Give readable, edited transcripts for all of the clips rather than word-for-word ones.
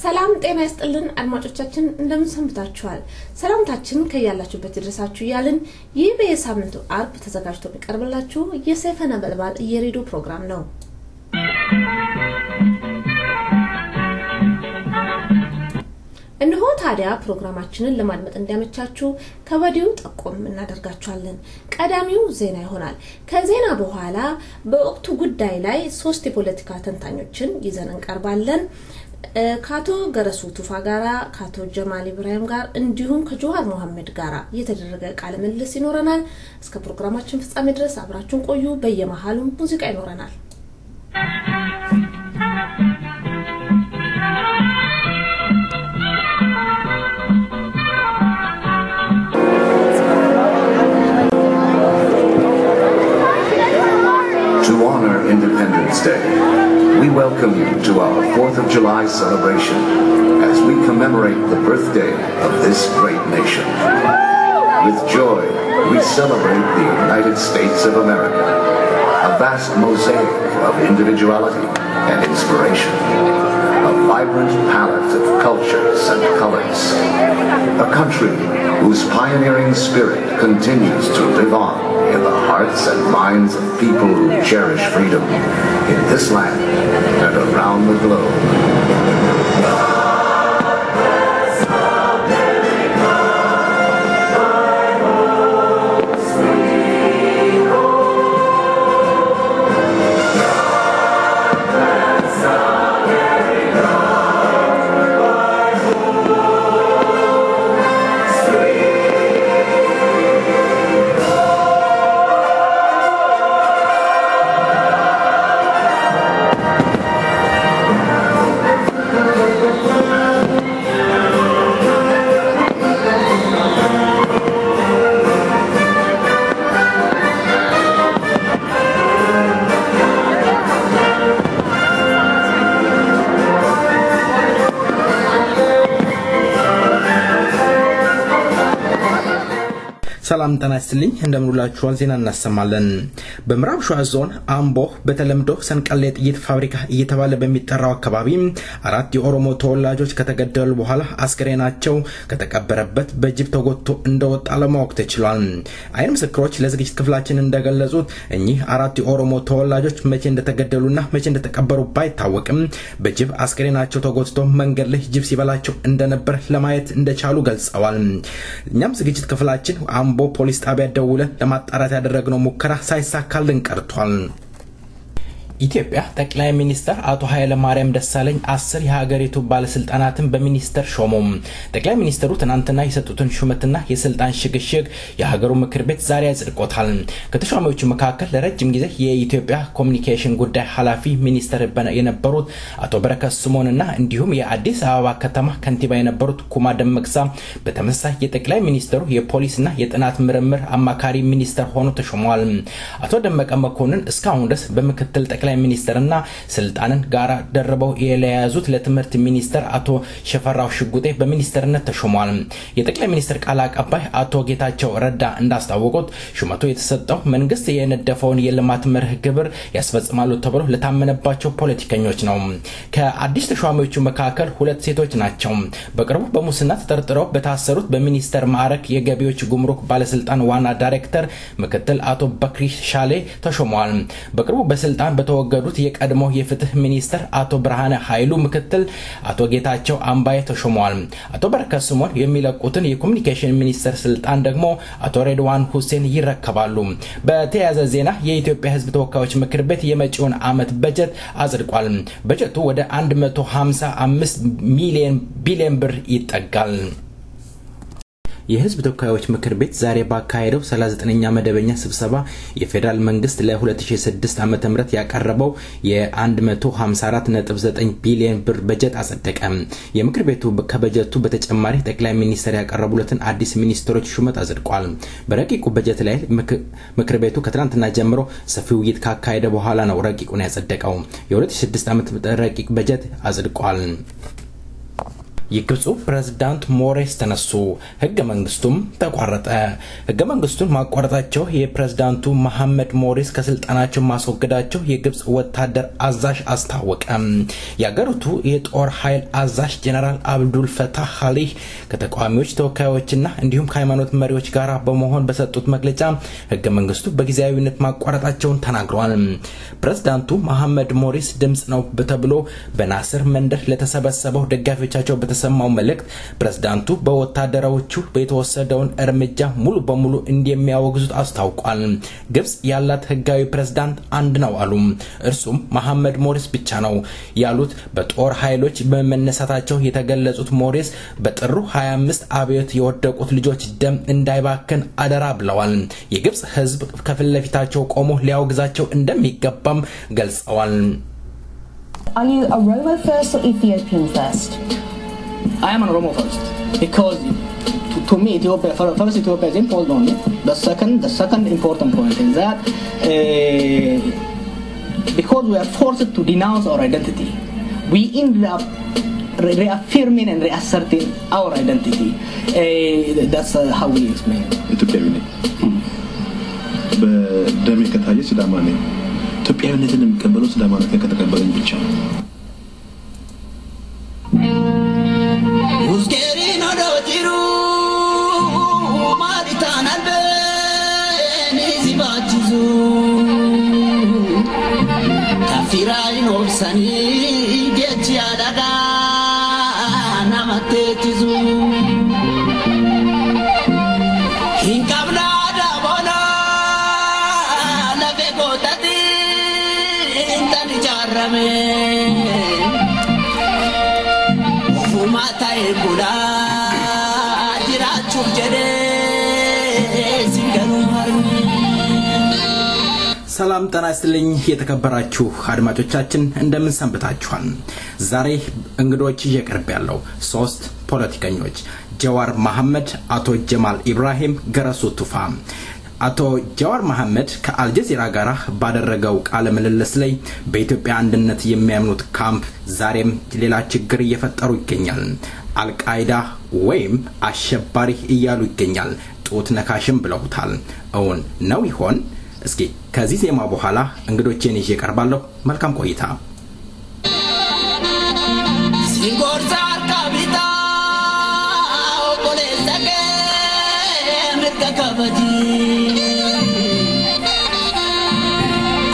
ሰላም ጤና ይስጥልን አድማጮቻችን እንደምን ሰንብታችኋል ሰላምታችን ከያላችሁበት ድረሳችሁ ያልን ይህ በየሳምንቱ አርብ ተዘጋጅቶ የሚቀርብላችሁ የሰይፈ ነበልባል የሬዲዮ ፕሮግራም ነው እነሆ ታዲያ ፕሮግራማችንን ለማድመጥ እንዲያመቻችሁ ከወዲሁ ጠቆም እናደርጋችኋለን ቀዳሚው ዜና ይሆናል ከዜና በኋላ በወቅቱ ጉዳይ ላይ 3 የፖለቲካ ተንታኞችን ይዘን እንቀርባለን ካቶ ገረሱ ቱፋ ጋራ ካቶ ጀማል ኢብራሂም ጋር እንዲሁም ከጆሃር መሐመድ ጋራ የተደረገ ቃለ ምልልስ ይኖረናል እስከ ፕሮግራማችን ፍጻሜ ድረስ አብራችሁን ቆዩ በየመሃሉ ሙዚቃ ይኖረናል To honor Independence Day, we welcome you to our 4th of July celebration as we commemorate the birthday of this great nation. With joy, we celebrate the United States of America, a vast mosaic of individuality and inspiration, a vibrant palette of cultures and colors, a country whose pioneering spirit continues to live on in the hearts and minds of people who cherish freedom in this land and around the globe. ሰላም ተናስተልኝ እንደምንላችኋል ዜና እናሰማለን በምዕራብ ሸዋ ዞን አምቦ በተለምዶ ሰንቀሌ ጥይት ፋብሪካ እየተባለ በሚጠራው አካባቢ 4 የኦሮሞ ተወላጆች ከተገደሉ በኋላ አስከሬናቸው ከተቀበረበት በጅብ ተጎትቶ እንደወጣ ለማወቅ ተችሏል አይን ምስክሮች ለዝግጅት ክፍላችን እንደገለጹት እኚህ 4 የኦሮሞ ተወላጆች መቼ እንደተገደሉና መቼ እንደተቀበሩ ባይታወቅም በጅብ አስከሬናቸው ተጎትቶ መንገድ ላይ ጅብ ሲበላቸው እንደነበር ለማየት እንደቻሉ ገልጸዋል እኛም ዝግጅት ክፍላችን አምቦ ፖሊስ ጣቢያ ደውለን ለማጣራት ያደረግነው ሙከራ ሳይሳካልን ቀርቷል ኢትዮጵያ ጠቅላይ ሚኒስተር አቶ ኃይለ ማርያም ደሳለኝ 10 የሀገሪቱ ባለስልጣናትን በሚኒስተር ሾመው ጠቅላይ ሚኒስተሩ ትናንትና የሰጡትን ሹመትና የስልጣን ሽግሽግ የሀገሩ ምክር ቤት ዛሬ አጽድቆታል ከተሿሚዎቹ መካከል ለረጅም ጊዜ የኢትዮጵያ ኮሙኒኬሽን ጉዳይ ኃላፊ ሚኒስተር የነበሩት አቶ በረከት ስምኦንና እንዲሁም የአዲስ አበባ ከተማ ከንቲባ የነበሩት ኩማ ደመቅሳ በተመሳሳይ የጠቅላይ ሚኒስተሩ የፖሊስና የጥናት ምርምር አማካሪ ሚኒስተር ሆነው ተሾመዋል አቶ ደመቀ መኮንን እስካሁን ድረስ በምክትል ጠቅላይ ሚኒስተርና ስልጣንን ጋራ ደርበው የለያዙት ለትምህርት ሚኒስተር አቶ ሸፈራው ሽጉጤ በሚኒስተርነት ተሾመዋል የጠቅላይ ሚኒስተር ቃል አቀባይ አቶ ጌታቸው ረዳ እንዳስታወቁት ሹመቱ የተሰጠው መንግስት የነደፈውን የልማት መርህ ግብር ያስፈጽማሉ ተብሎ ለታመነባቸው ፖለቲከኞች ነው ከአዲስ ተሿሚዎቹ መካከል 2 ሴቶች ናቸው በቅርቡ በሙስና ተጠርጥረው በታሰሩት በሚኒስተር ማዕረግ የገቢዎች ጉምሩክ ባለስልጣን ዋና ዳይሬክተር ምክትል አቶ በክሪ ሻሌ ተሾመዋል በቅርቡ በስልጣን ወገዱት የቀድሞ የፍትህ ሚኒስተር አቶ ብርሃነ ኃይሉ ምክትል አቶ ጌታቸው አምባዬ ተሾመዋል አቶ በረከት ስምኦን የሚለቁትን የኮሙኒኬሽን ሚኒስተር ስልጣን ደግሞ አቶ ሬድዋን ሁሴን ይረከባሉ በተያያዘ ዜና የኢትዮጵያ ህዝብ ተወካዮች ምክር ቤት የመጪውን አመት በጀት አጽድቋል በጀቱ ወደ 155 ቢሊዮን ብር ይጠጋል የህዝብ ተወካዮች ምክር ቤት ዛሬ ባካሄደው 39ኛ መደበኛ ስብሰባ የፌደራል መንግስት ለ2006 ዓመተ ምህረት ያቀረበው የ154.9 ቢሊዮን ብር በጀት አጸደቀ። የምክር ቤቱ ከበጀቱ በተጨማሪ ጠቅላይ ሚኒስትር ያቀረቡለትን አዲስ ሚኒስትሮች ሹመት አጽድቋል። በረቂቁ በጀት ላይ ምክር ቤቱ ከትናንትና ጀምሮ ሰፊ ውይይት ካካሄደ በኋላ ነው ረቂቁን ያጸደቀው። የ2006 ዓመተ ምህረት ረቂቅ በጀት አጽድቋል። የግብፁ ፕሬዝዳንት ሞሬስ ተነሱ። ህገ መንግስቱም ተቋረጠ። ህገ መንግስቱን ማቋረጣቸው የፕሬዝዳንቱ መሐመድ ሞሬስ ከስልጣናቸው ማስወገዳቸው የግብፅ ወታደር አዛዥ አስታወቀ። የአገሪቱ የጦር ኃይል አዛዥ ጀነራል አብዱል ፈታህ አሊህ ከተቃዋሚዎች ተወካዮችና እንዲሁም ከሃይማኖት መሪዎች ጋር በመሆን በሰጡት መግለጫ ህገ መንግስቱ በጊዜያዊነት ማቋረጣቸውን ተናግረዋል። ፕሬዝዳንቱ መሐመድ ሞሬስ ድምጽ ነው ተብሎ በናስር መንደር ለተሰበሰበው ደጋፊዎቻቸው ሰማው መልእክት ፕሬዝዳንቱ በወታደራዎቹ በተወሰደውን እርምጃ ሙሉ በሙሉ እንደሚያወግዙት አስታውቋል። ግብጽ ያላት ህጋዊ ፕሬዝዳንት አንድ ነው አሉ። እርሱም መሐመድ ሞሬስ ብቻ ነው ያሉት በጦር ኃይሎች በመነሳታቸው የተገለጹት ሞሬስ በጥሩ 25 አብዮት የወደቁት ልጆች ደም እንዳይባከን አደራ ብለዋል። የግብጽ ህዝብ ከፍለፊታቸው ቆሞ ሊያወግዛቸው እንደሚገባም ገልጸዋል። Are you a Oromo first or Ethiopian first? I am an Oromo first because to me Ethiopia first Ethiopia is important only. The second important point is that because we are forced to denounce our identity, we end up reaffirming and reasserting our identity. That's how we explain it. Ethiopia በደሜ ከታየ ሲዳማ ነኝ ኢትዮጵያዊነትን የሚቀበለው ሲዳማነት ከተቀበለኝ ብቻ ነው። Usgerino dotiru maritanal beni zibatizu kafirai nobsani gechi adaga namatetizu hinkabla dabona nabegotati intani jarrame Bula jirachu jere singaru harmi ሰላም ጤና ይስጥልኝ የተከበራችሁ አድማጮቻችን እንደምን ሰንብታችኋል? ዛሬ እንግዶች እየቀርባለሁ 3 ፖለቲከኞች ጀዋር መሐመድ፣ አቶ ጀማል ኢብራሂም፣ ገረሱ ቱፋ። አቶ ጀዋር መሐመድ ከአልጀዚራ ጋር ባደረገው ቃለ ምልልስ ላይ በኢትዮጵያ አንድነት የሚያምኑት ካምፕ ዛሬም ሌላ ችግር እየፈጠሩ ይገኛል። አልቃይዳ ወይም አሸባሪ እያሉ ይገኛል። ጦት ነካሽም ብለውታል። አሁን ነው ይሆን? እስኪ ከዚህ ዜማ በኋላ እንግዶቼን ይዤ ቀርባለሁ። መልካም ቆይታ። ሲንጎርዛር ካቢታ ኦፖሌሰከ ምትከበጂ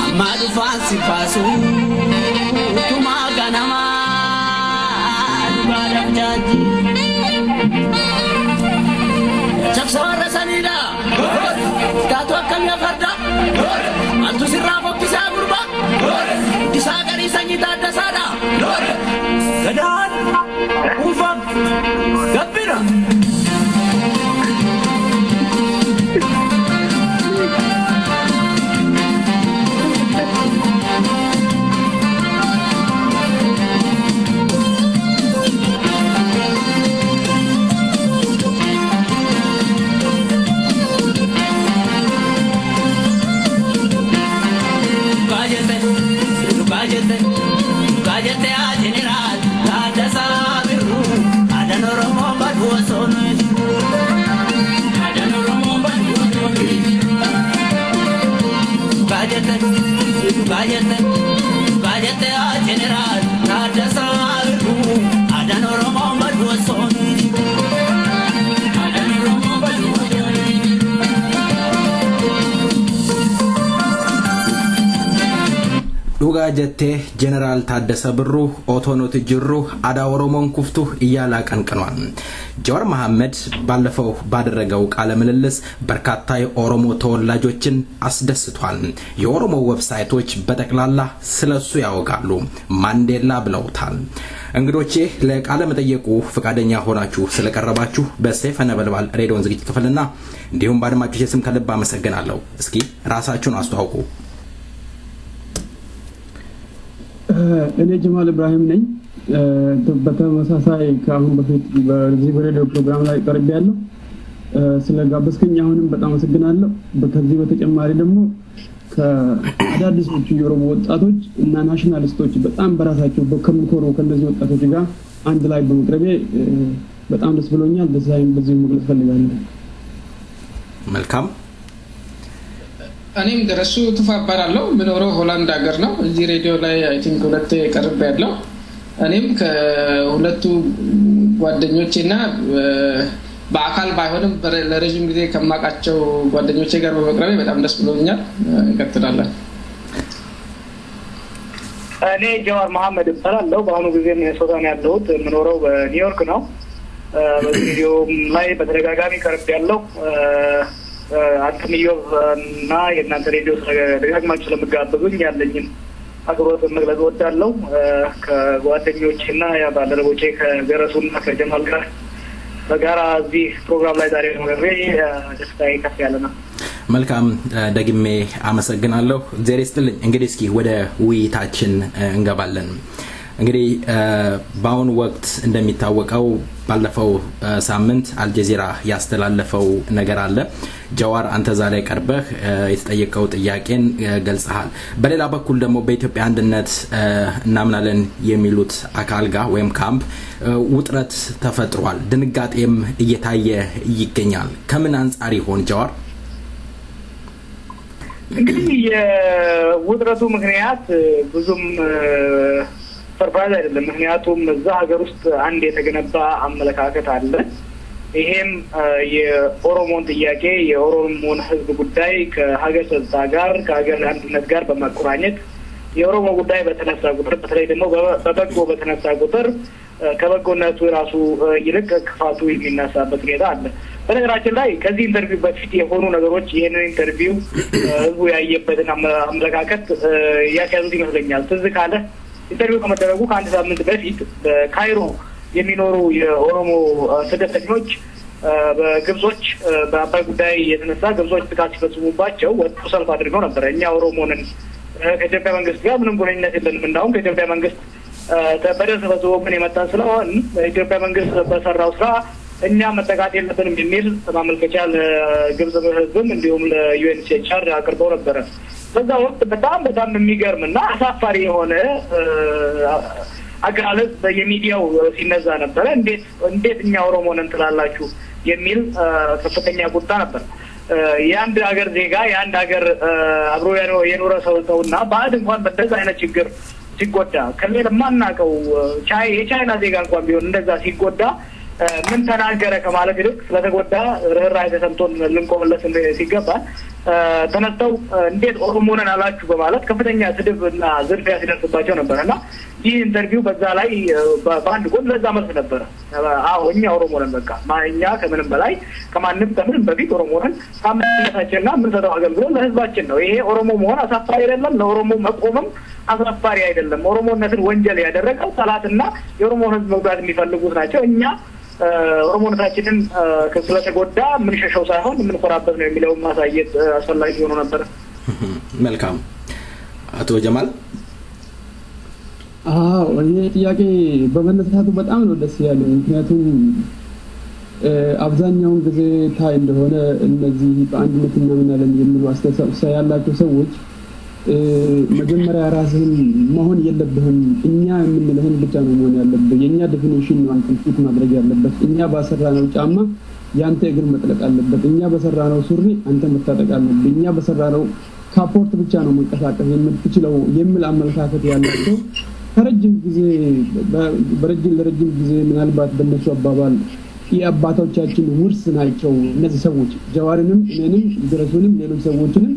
አማዱ ፋንሲ ፋሱ ቱማ ጋናማ ባለም ጃጂ ቸፍሰዋረ ሰኒዳ ታቶ አከሚያ ፈርዳ አንቱ ሲራፎ ኪሳ ጉርባ ኪሳ ቀሪ ሰኝታ ደሳዳ ገዳን ኡፋም ገቢራ Gajete a general, Tadasa Biru, Adanoromo Badwason, Adanoromo Badwason. Gajete a general, Tadasa Biru, Adanoromo Badwason, Adanoromo Badwason. ዱጋጀቴ ጀነራል ታደሰ ብሩ ኦቶኖት ጅሩ አዳ ኦሮሞን ኩፍቱ እያላ ቀንቀኗል። ጀዋር መሐመድ ባለፈው ባደረገው ቃለ ምልልስ በርካታ የኦሮሞ ተወላጆችን አስደስቷል። የኦሮሞ ዌብሳይቶች በጠቅላላ ስለሱ ያወጋሉ። ማንዴላ ብለውታል። እንግዶቼ ለቃለ መጠየቁ ፈቃደኛ ሆናችሁ ስለቀረባችሁ በሰይፈ ነበልባል ሬዲዮን ዝግጅት ክፍልና እንዲሁም ባድማጮች ስም ከልብ አመሰግናለሁ። እስኪ ራሳችሁን አስተዋውቁ። እኔ ጀማል ኢብራሂም ነኝ። በተመሳሳይ ከአሁን በፊት በዚህ በሬዲዮ ፕሮግራም ላይ ቀርቤያለሁ። ስለጋበዝከኝ አሁንም በጣም አመሰግናለሁ። ከዚህ በተጨማሪ ደግሞ ከአዳዲሶቹ የኦሮሞ ወጣቶች እና ናሽናሊስቶች በጣም በራሳቸው ከሚኮሩ ከነዚህ ወጣቶች ጋር አንድ ላይ በመቅረቤ በጣም ደስ ብሎኛል። ደስታዬን በዚህ መግለጽ ፈልጋለሁ። መልካም እኔም ደረሱ ተፋባራለሁ ምኖረው ሆላንድ ሀገር ነው እዚህ ሬዲዮ ላይ አይ ቲንክ ሁለቴ ቀርብ ያለው እኔም ከሁለቱ ጓደኞቼና በአካል ባይሆንም ለረጅም ጊዜ ከማቃቸው ጓደኞቼ ጋር በመቅረቤ በጣም ደስ ብሎኛል። እንቀጥላለን። እኔ ጀዋር መሐመድ እባላለሁ። በአሁኑ ጊዜ ሚኒሶታ ነው ያለሁት። የምኖረው በኒውዮርክ ነው። በቪዲዮ ላይ በተደጋጋሚ ቀርብ ያለው አጥሚዮ እና የእናንተ ሬዲዮ ደጋግማችሁ ስለምጋብዙኝ ያለኝን አክብሮት መግለጽ እወዳለሁ። ከጓደኞቼና ባልደረቦቼ ከገረሱና ከጀማል ጋር በጋራ እዚህ ፕሮግራም ላይ ዛሬ መገሬ ደስታዬ ከፍ ያለ ነው። መልካም ደግሜ አመሰግናለሁ። እግዚአብሔር ይስጥልኝ። እንግዲህ እስኪ ወደ ውይይታችን እንገባለን። እንግዲህ በአሁኑ ወቅት እንደሚታወቀው ባለፈው ሳምንት አልጀዚራ ያስተላለፈው ነገር አለ። ጀዋር አንተ ዛሬ ቀርበህ የተጠየቀው ጥያቄን ገልጸሃል። በሌላ በኩል ደግሞ በኢትዮጵያ አንድነት እናምናለን የሚሉት አካል ጋር ወይም ካምፕ ውጥረት ተፈጥሯል። ድንጋጤም እየታየ ይገኛል። ከምን አንፃር ይሆን ጀዋር? እንግዲህ የውጥረቱ ምክንያት ብዙም ሰርፕራይዝ አይደለም። ምክንያቱም እዛ ሀገር ውስጥ አንድ የተገነባ አመለካከት አለ። ይሄም የኦሮሞን ጥያቄ የኦሮሞን ሕዝብ ጉዳይ ከሀገር ጸጥታ ጋር ከሀገር አንድነት ጋር በማቆራኘት የኦሮሞ ጉዳይ በተነሳ ቁጥር በተለይ ደግሞ በበጎ በተነሳ ቁጥር ከበጎነቱ ራሱ ይልቅ ክፋቱ የሚነሳበት ሁኔታ አለ። በነገራችን ላይ ከዚህ ኢንተርቪው በፊት የሆኑ ነገሮች ይሄንን ኢንተርቪው ህዝቡ ያየበትን አመለካከት ያካዙት ይመስለኛል። ትዝ ካለ ኢንተርቪው ከመደረጉ ከአንድ ሳምንት በፊት በካይሮ የሚኖሩ የኦሮሞ ስደተኞች በግብጾች በአባይ ጉዳይ የተነሳ ግብጾች ጥቃት ሲፈጽሙባቸው ወጥቶ ሰልፍ አድርገው ነበር። እኛ ኦሮሞንን ከኢትዮጵያ መንግስት ጋር ምንም ግንኙነት የለንም፣ እንዳውም ከኢትዮጵያ መንግስት በደል ተፈጽሞብን የመጣን ስለሆን ኢትዮጵያ መንግስት በሰራው ስራ እኛ መጠቃት የለብንም የሚል ማመልከቻ ለግብጽ ህዝብም እንዲሁም ለዩኤንኤችሲአር አቅርበው ነበረ። በዛ ወቅት በጣም የሚገርምና አሳፋሪ የሆነ አገላለጽ በሚዲያው ሲነዛ ነበረ። እንዴት እኛ ኦሮሞንን ትላላችሁ የሚል ከፍተኛ ቁጣ ነበር። የአንድ ሀገር ዜጋ የአንድ ሀገር አብሮ የኖረ ሰውና ባዕድ እንኳን በዛ አይነት ችግር ሲጎዳ ከሌላ ማናቀው የቻይና ዜጋ እንኳን ቢሆን እንደዛ ሲጎዳ ምን ተናገረ ከማለት ይልቅ ስለተጎዳ ርህራሄ ተሰምቶን ልንቆምለት ሲገባ ተነስተው እንዴት ኦሮሞንን አላችሁ በማለት ከፍተኛ ስድብና ዝርፊያ ሲደርስባቸው ነበርና ይህ ኢንተርቪው በዛ ላይ በአንድ ጎን ለዛ መልስ ነበር። አዎ እኛ ኦሮሞንን በቃ እኛ ከምንም በላይ ከምንም በፊት ኦሮሞንን ታመነታችንና ምን ሰደው አገልግሎት ለህዝባችን ነው። ይሄ ኦሮሞ መሆን አሳፋሪ አይደለም፣ ለኦሮሞ መቆምም አሳፋሪ አይደለም። ኦሮሞነትን ወንጀል ያደረገው ጠላትና የኦሮሞ ህዝብ መጉዳት የሚፈልጉት ናቸው። እኛ ኦሮሞነታችንን ስለተጎዳ ምን ሸሸው ሳይሆን ምን ቆራበት ነው የሚለው ማሳየት አስፈላጊ ሆኖ ነበር። መልካም አቶ ጀማል። እኔ ጥያቄ በመነሳቱ በጣም ነው ደስ ያለኝ። ምክንያቱም አብዛኛውን ጊዜ ታይ እንደሆነ እነዚህ በአንድነት እናምናለን የሚሉ አስተሳሰብ ያላቸው ሰዎች መጀመሪያ ራስህን መሆን የለብህም፣ እኛ የምንልህን ብቻ ነው መሆን ያለብህ። የኛ ዴፊኒሽን ነው አንተ ፊት ማድረግ ያለበት። እኛ ባሰራነው ጫማ ያንተ እግር መጥለቅ አለበት። እኛ በሰራነው ሱሪ አንተ መታጠቅ አለብህ። እኛ በሰራነው ካፖርት ብቻ ነው መንቀሳቀስ የምትችለው የሚል አመለካከት ያላቸው ለረጅም ጊዜ ምናልባት በእነሱ አባባል የአባቶቻችን ውርስ ናቸው እነዚህ ሰዎች። ጀዋርንም እኔንም ድረሱንም ሌሎች ሰዎችንም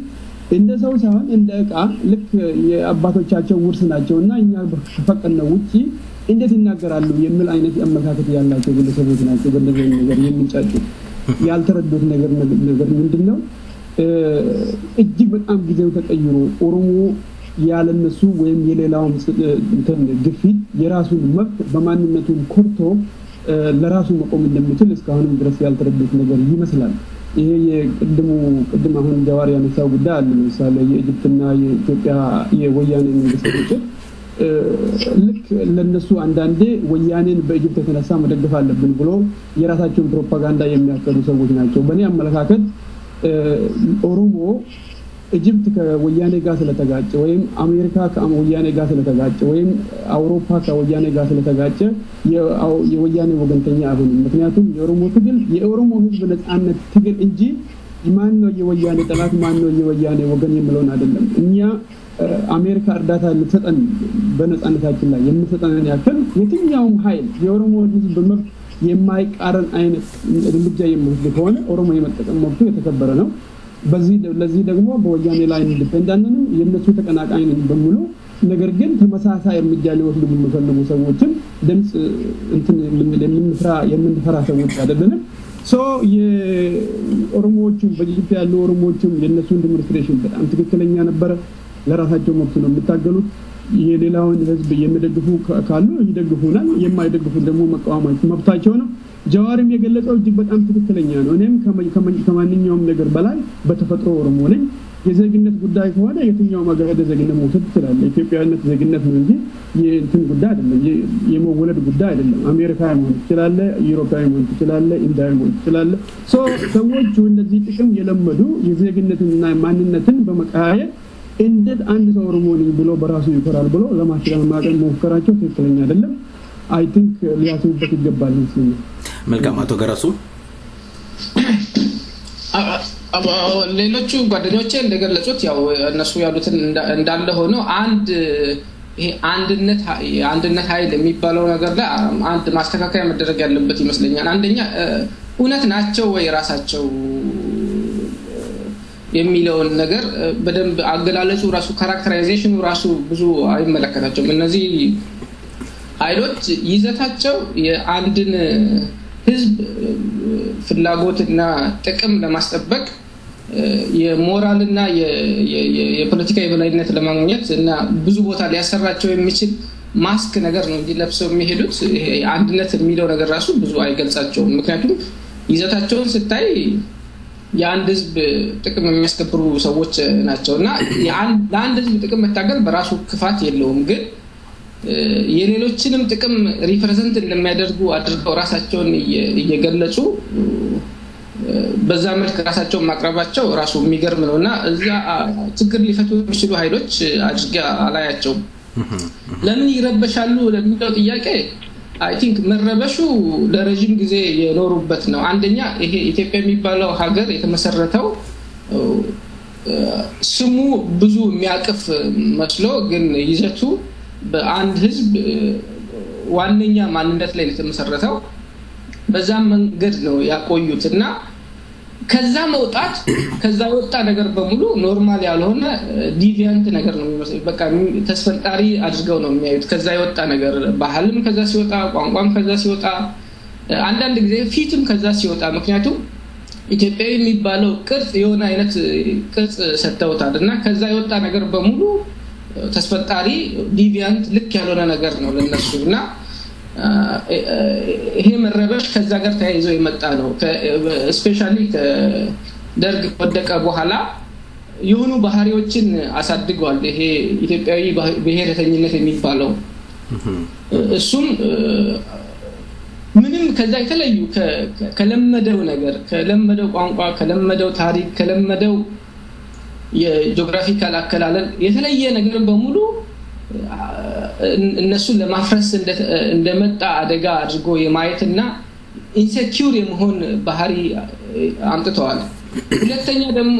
እንደ ሰው ሳይሆን እንደ ዕቃ ልክ የአባቶቻቸው ውርስ ናቸውና እኛ ከፈቀድነው ውጪ እንዴት ይናገራሉ የሚል አይነት አመለካከት ያላቸው ግለሰቦች ናቸው። በእንደዚህ ነገር የሚንጫጩ ያልተረዱት ነገር ምንድነው? እጅግ በጣም ጊዜው ተቀይሮ ኦሮሞ ያለነሱ ወይም የሌላውን ግፊት የራሱን መብት በማንነቱን ኮርቶ ለራሱ መቆም እንደሚችል እስካሁንም ድረስ ያልተረዱት ነገር ይመስላል። ይሄ ቅድም አሁን ጀዋር ያነሳው ጉዳይ አለ። ለምሳሌ የኢጅፕትና የኢትዮጵያ የወያኔ መንግስቶች ልክ ለነሱ አንዳንዴ ወያኔን በኢጅፕት የተነሳ መደገፍ አለብን ብሎ የራሳቸውን ፕሮፓጋንዳ የሚያቀርቡ ሰዎች ናቸው። በእኔ አመለካከት ኦሮሞ ኢጅፕት ከወያኔ ጋር ስለተጋጨ ወይም አሜሪካ ከወያኔ ጋር ስለተጋጨ ወይም አውሮፓ ከወያኔ ጋር ስለተጋጨ የወያኔ ወገንተኛ አይሆንም። ምክንያቱም የኦሮሞ ትግል የኦሮሞ ህዝብ ነፃነት ትግል እንጂ ማን ነው የወያኔ ጠላት ማን ነው የወያኔ ወገን የሚለውን አይደለም። እኛ አሜሪካ እርዳታ ልትሰጠን በነፃነታችን ላይ የምትሰጠን ያክል የትኛውም ኃይል የኦሮሞ ህዝብ መብት የማይቃረን አይነት እርምጃ የሚወስድ ከሆነ ኦሮሞ የመጠቀም መብቱ የተከበረ ነው። ለዚህ ደግሞ በወያኔ ላይ ኢንዲፔንደንትንም የነሱ ተቀናቃኝ ነን በሙሉ ነገር ግን ተመሳሳይ እርምጃ ሊወስዱ የሚፈልጉ ሰዎችን ድምጽ እንትን የምንፈራ ሰዎች አይደለንም። የኦሮሞዎቹም በኢትዮጵያ ያሉ ኦሮሞዎቹም የነሱ አድሚኒስትሬሽን በጣም ትክክለኛ ነበር። ለራሳቸው መብት ነው የሚታገሉት። የሌላውን ህዝብ የሚደግፉ ካሉ ይደግፉናል፣ የማይደግፉ ደግሞ መቃወም መብታቸው ነው። ጀዋርም የገለጸው እጅግ በጣም ትክክለኛ ነው። እኔም ከማንኛውም ነገር በላይ በተፈጥሮ ኦሮሞ ነኝ። የዜግነት ጉዳይ ከሆነ የትኛውም ሀገር ዜግነት መውሰድ ይችላል። ኢትዮጵያዊነት ዜግነት ነው እንጂ የእንትን ጉዳይ አይደለም፣ የመወለድ ጉዳይ አይደለም። አሜሪካዊ መሆን ይችላል፣ ዩሮፓዊ መሆን ይችላል፣ ኢንዲያዊ መሆን ይችላል። ሰዎቹ እንደዚህ ጥቅም የለመዱ የዜግነትና ማንነትን በመቀያየር እንዴት አንድ ሰው ኦሮሞ ነኝ ብሎ በራሱ ይኮራል ብሎ ለማስተማር መሞከራቸው ትክክለኛ አይደለም። አይ ቲንክ ሊያስቡበት ይገባል ነው። መልካም አቶ ገረሱ ሌሎቹ ጓደኞቼ እንደገለጹት ያው እነሱ ያሉትን እንዳለ ሆኖ ይሄ አንድነት ኃይል የሚባለው ነገር ላይ አንድ ማስተካከያ መደረግ ያለበት ይመስለኛል። አንደኛ እውነት ናቸው ወይ ራሳቸው የሚለውን ነገር በደንብ አገላለጹ ራሱ ካራክተራይዜሽኑ ራሱ ብዙ አይመለከታቸውም። እነዚህ ኃይሎች ይዘታቸው የአንድን ህዝብ ፍላጎትና ጥቅም ለማስጠበቅ የሞራልና የፖለቲካ የበላይነት ለማግኘት እና ብዙ ቦታ ሊያሰራቸው የሚችል ማስክ ነገር ነው እንጂ ለብሰው የሚሄዱት አንድነት የሚለው ነገር ራሱ ብዙ አይገልጻቸውም። ምክንያቱም ይዘታቸውን ስታይ የአንድ ህዝብ ጥቅም የሚያስከብሩ ሰዎች ናቸውና ለአንድ ህዝብ ጥቅም መታገል በራሱ ክፋት የለውም። ግን የሌሎችንም ጥቅም ሪፕሬዘንት እንደሚያደርጉ አድርገው ራሳቸውን እየገለጹ በዛ መልክ ራሳቸውን ማቅረባቸው ራሱ የሚገርም ነውና እዛ ችግር ሊፈቱ የሚችሉ ኃይሎች አድርጋ አላያቸውም። ለምን ይረበሻሉ ለሚለው ጥያቄ አይ ቲንክ መረበሹ ለረጅም ጊዜ የኖሩበት ነው። አንደኛ ይሄ ኢትዮጵያ የሚባለው ሀገር የተመሰረተው ስሙ ብዙ የሚያቅፍ መስሎ ግን ይዘቱ በአንድ ህዝብ ዋነኛ ማንነት ላይ የተመሰረተው በዛ መንገድ ነው ያቆዩትና ከዛ መውጣት ከዛ ወጣ ነገር በሙሉ ኖርማል ያልሆነ ዲቪያንት ነገር ነው የሚመስለው። በቃ ተስፈንጣሪ አድርገው ነው የሚያዩት። ከዛ የወጣ ነገር ባህልም ከዛ ሲወጣ ቋንቋም ከዛ ሲወጣ አንዳንድ ጊዜ ፊትም ከዛ ሲወጣ ምክንያቱም ኢትዮጵያዊ የሚባለው ቅርጽ የሆነ አይነት ቅርጽ ሰጥተውታልና ከዛ የወጣ ነገር በሙሉ ተስፈንጣሪ ዲቪያንት ልክ ያልሆነ ነገር ነው ለነሱና ይሄ መረበሽ ከዛ ጋር ተያይዞ የመጣ ነው። ስፔሻሊ ከደርግ ወደቀ በኋላ የሆኑ ባህሪዎችን አሳድጓል። ይሄ ኢትዮጵያዊ ብሔረተኝነት የሚባለው እሱም ምንም ከዛ የተለዩ ከለመደው ነገር ከለመደው ቋንቋ ከለመደው ታሪክ ከለመደው የጂኦግራፊካል አከላለል የተለየ ነገር በሙሉ እነሱን ለማፍረስ እንደመጣ አደጋ አድርጎ የማየትና ኢንሴኪዩር የመሆን ባህሪ አምጥተዋል። ሁለተኛ ደግሞ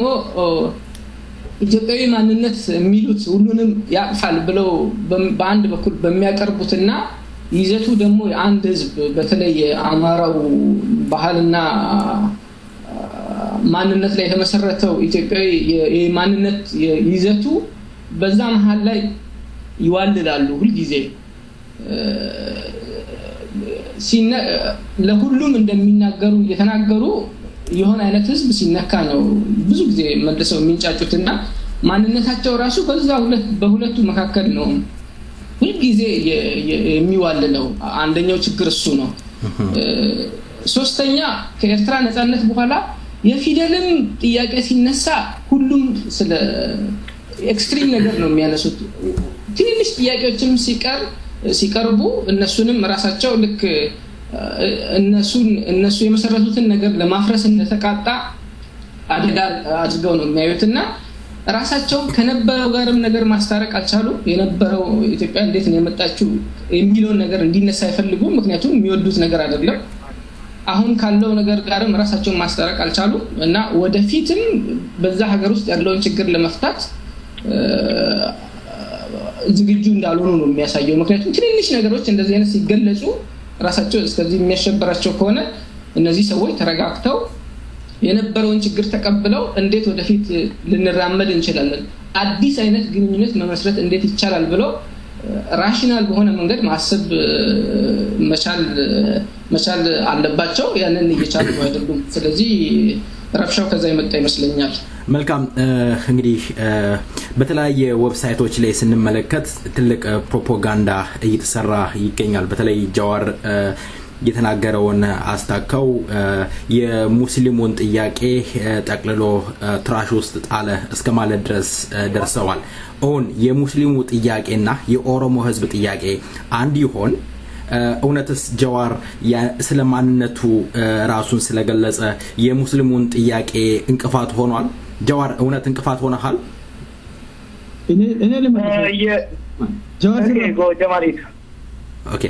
ኢትዮጵያዊ ማንነት የሚሉት ሁሉንም ያቅፋል ብለው በአንድ በኩል በሚያቀርቡትና ይዘቱ ደግሞ የአንድ ህዝብ በተለይ አማራው ባህልና ማንነት ላይ የተመሰረተው ኢትዮጵያዊ የማንነት ይዘቱ በዛ መሃል ላይ ይዋልላሉ ሁሉ ጊዜ ለሁሉም እንደሚናገሩ እየተናገሩ የሆነ አይነት ህዝብ ሲነካ ነው ብዙ ጊዜ መልሰው የሚንጫጩትና ማንነታቸው ራሱ በሁለቱ መካከል ነው ሁሉ ጊዜ የሚዋልለው። አንደኛው ችግር እሱ ነው። ሶስተኛ ከኤርትራ ነፃነት በኋላ የፊደልም ጥያቄ ሲነሳ ሁሉም ስለ ኤክስትሪም ነገር ነው የሚያነሱት። ትንሽ ጥያቄዎችም ሲቀርቡ እነሱንም ራሳቸው ልክ እነሱ የመሰረቱትን ነገር ለማፍረስ እንደተቃጣ አደጋ አድርገው ነው የሚያዩትና ራሳቸው ከነበረው ጋርም ነገር ማስታረቅ አልቻሉ የነበረው ኢትዮጵያ እንዴት ነው የመጣችው የሚለው ነገር እንዲነሳ አይፈልጉ ምክንያቱም የሚወዱት ነገር አይደለም አሁን ካለው ነገር ጋርም ራሳቸው ማስታረቅ አልቻሉ እና ወደፊትም በዛ ሀገር ውስጥ ያለውን ችግር ለመፍታት ዝግጁ እንዳልሆኑ ነው የሚያሳየው ምክንያቱም ትንንሽ ነገሮች እንደዚህ አይነት ሲገለጹ ራሳቸው እስከዚህ የሚያሸበራቸው ከሆነ እነዚህ ሰዎች ተረጋግተው የነበረውን ችግር ተቀብለው እንዴት ወደፊት ልንራመድ እንችላለን አዲስ አይነት ግንኙነት መመስረት እንዴት ይቻላል ብለው ራሽናል በሆነ መንገድ ማሰብ መቻል አለባቸው ያንን እየቻሉ አይደሉም ስለዚህ ረብሻው ከዛ የመጣ ይመስለኛል መልካም እንግዲህ በተለያየ ዌብሳይቶች ላይ ስንመለከት ትልቅ ፕሮፓጋንዳ እየተሰራ ይገኛል በተለይ ጃዋር የተናገረውን አስታከው የሙስሊሙን ጥያቄ ጠቅልሎ ትራሽ ውስጥ ጣለ እስከማለት ድረስ ደርሰዋል ኦን የሙስሊሙ ጥያቄና የኦሮሞ ህዝብ ጥያቄ አንድ ይሆን እውነትስ ጃዋር ስለማንነቱ ራሱን ስለገለጸ የሙስሊሙን ጥያቄ እንቅፋት ሆኗል ጃዋር እውነት እንቅፋት ሆነሃል እኔ ለማለት ጃዋር ጀማሪት ኦኬ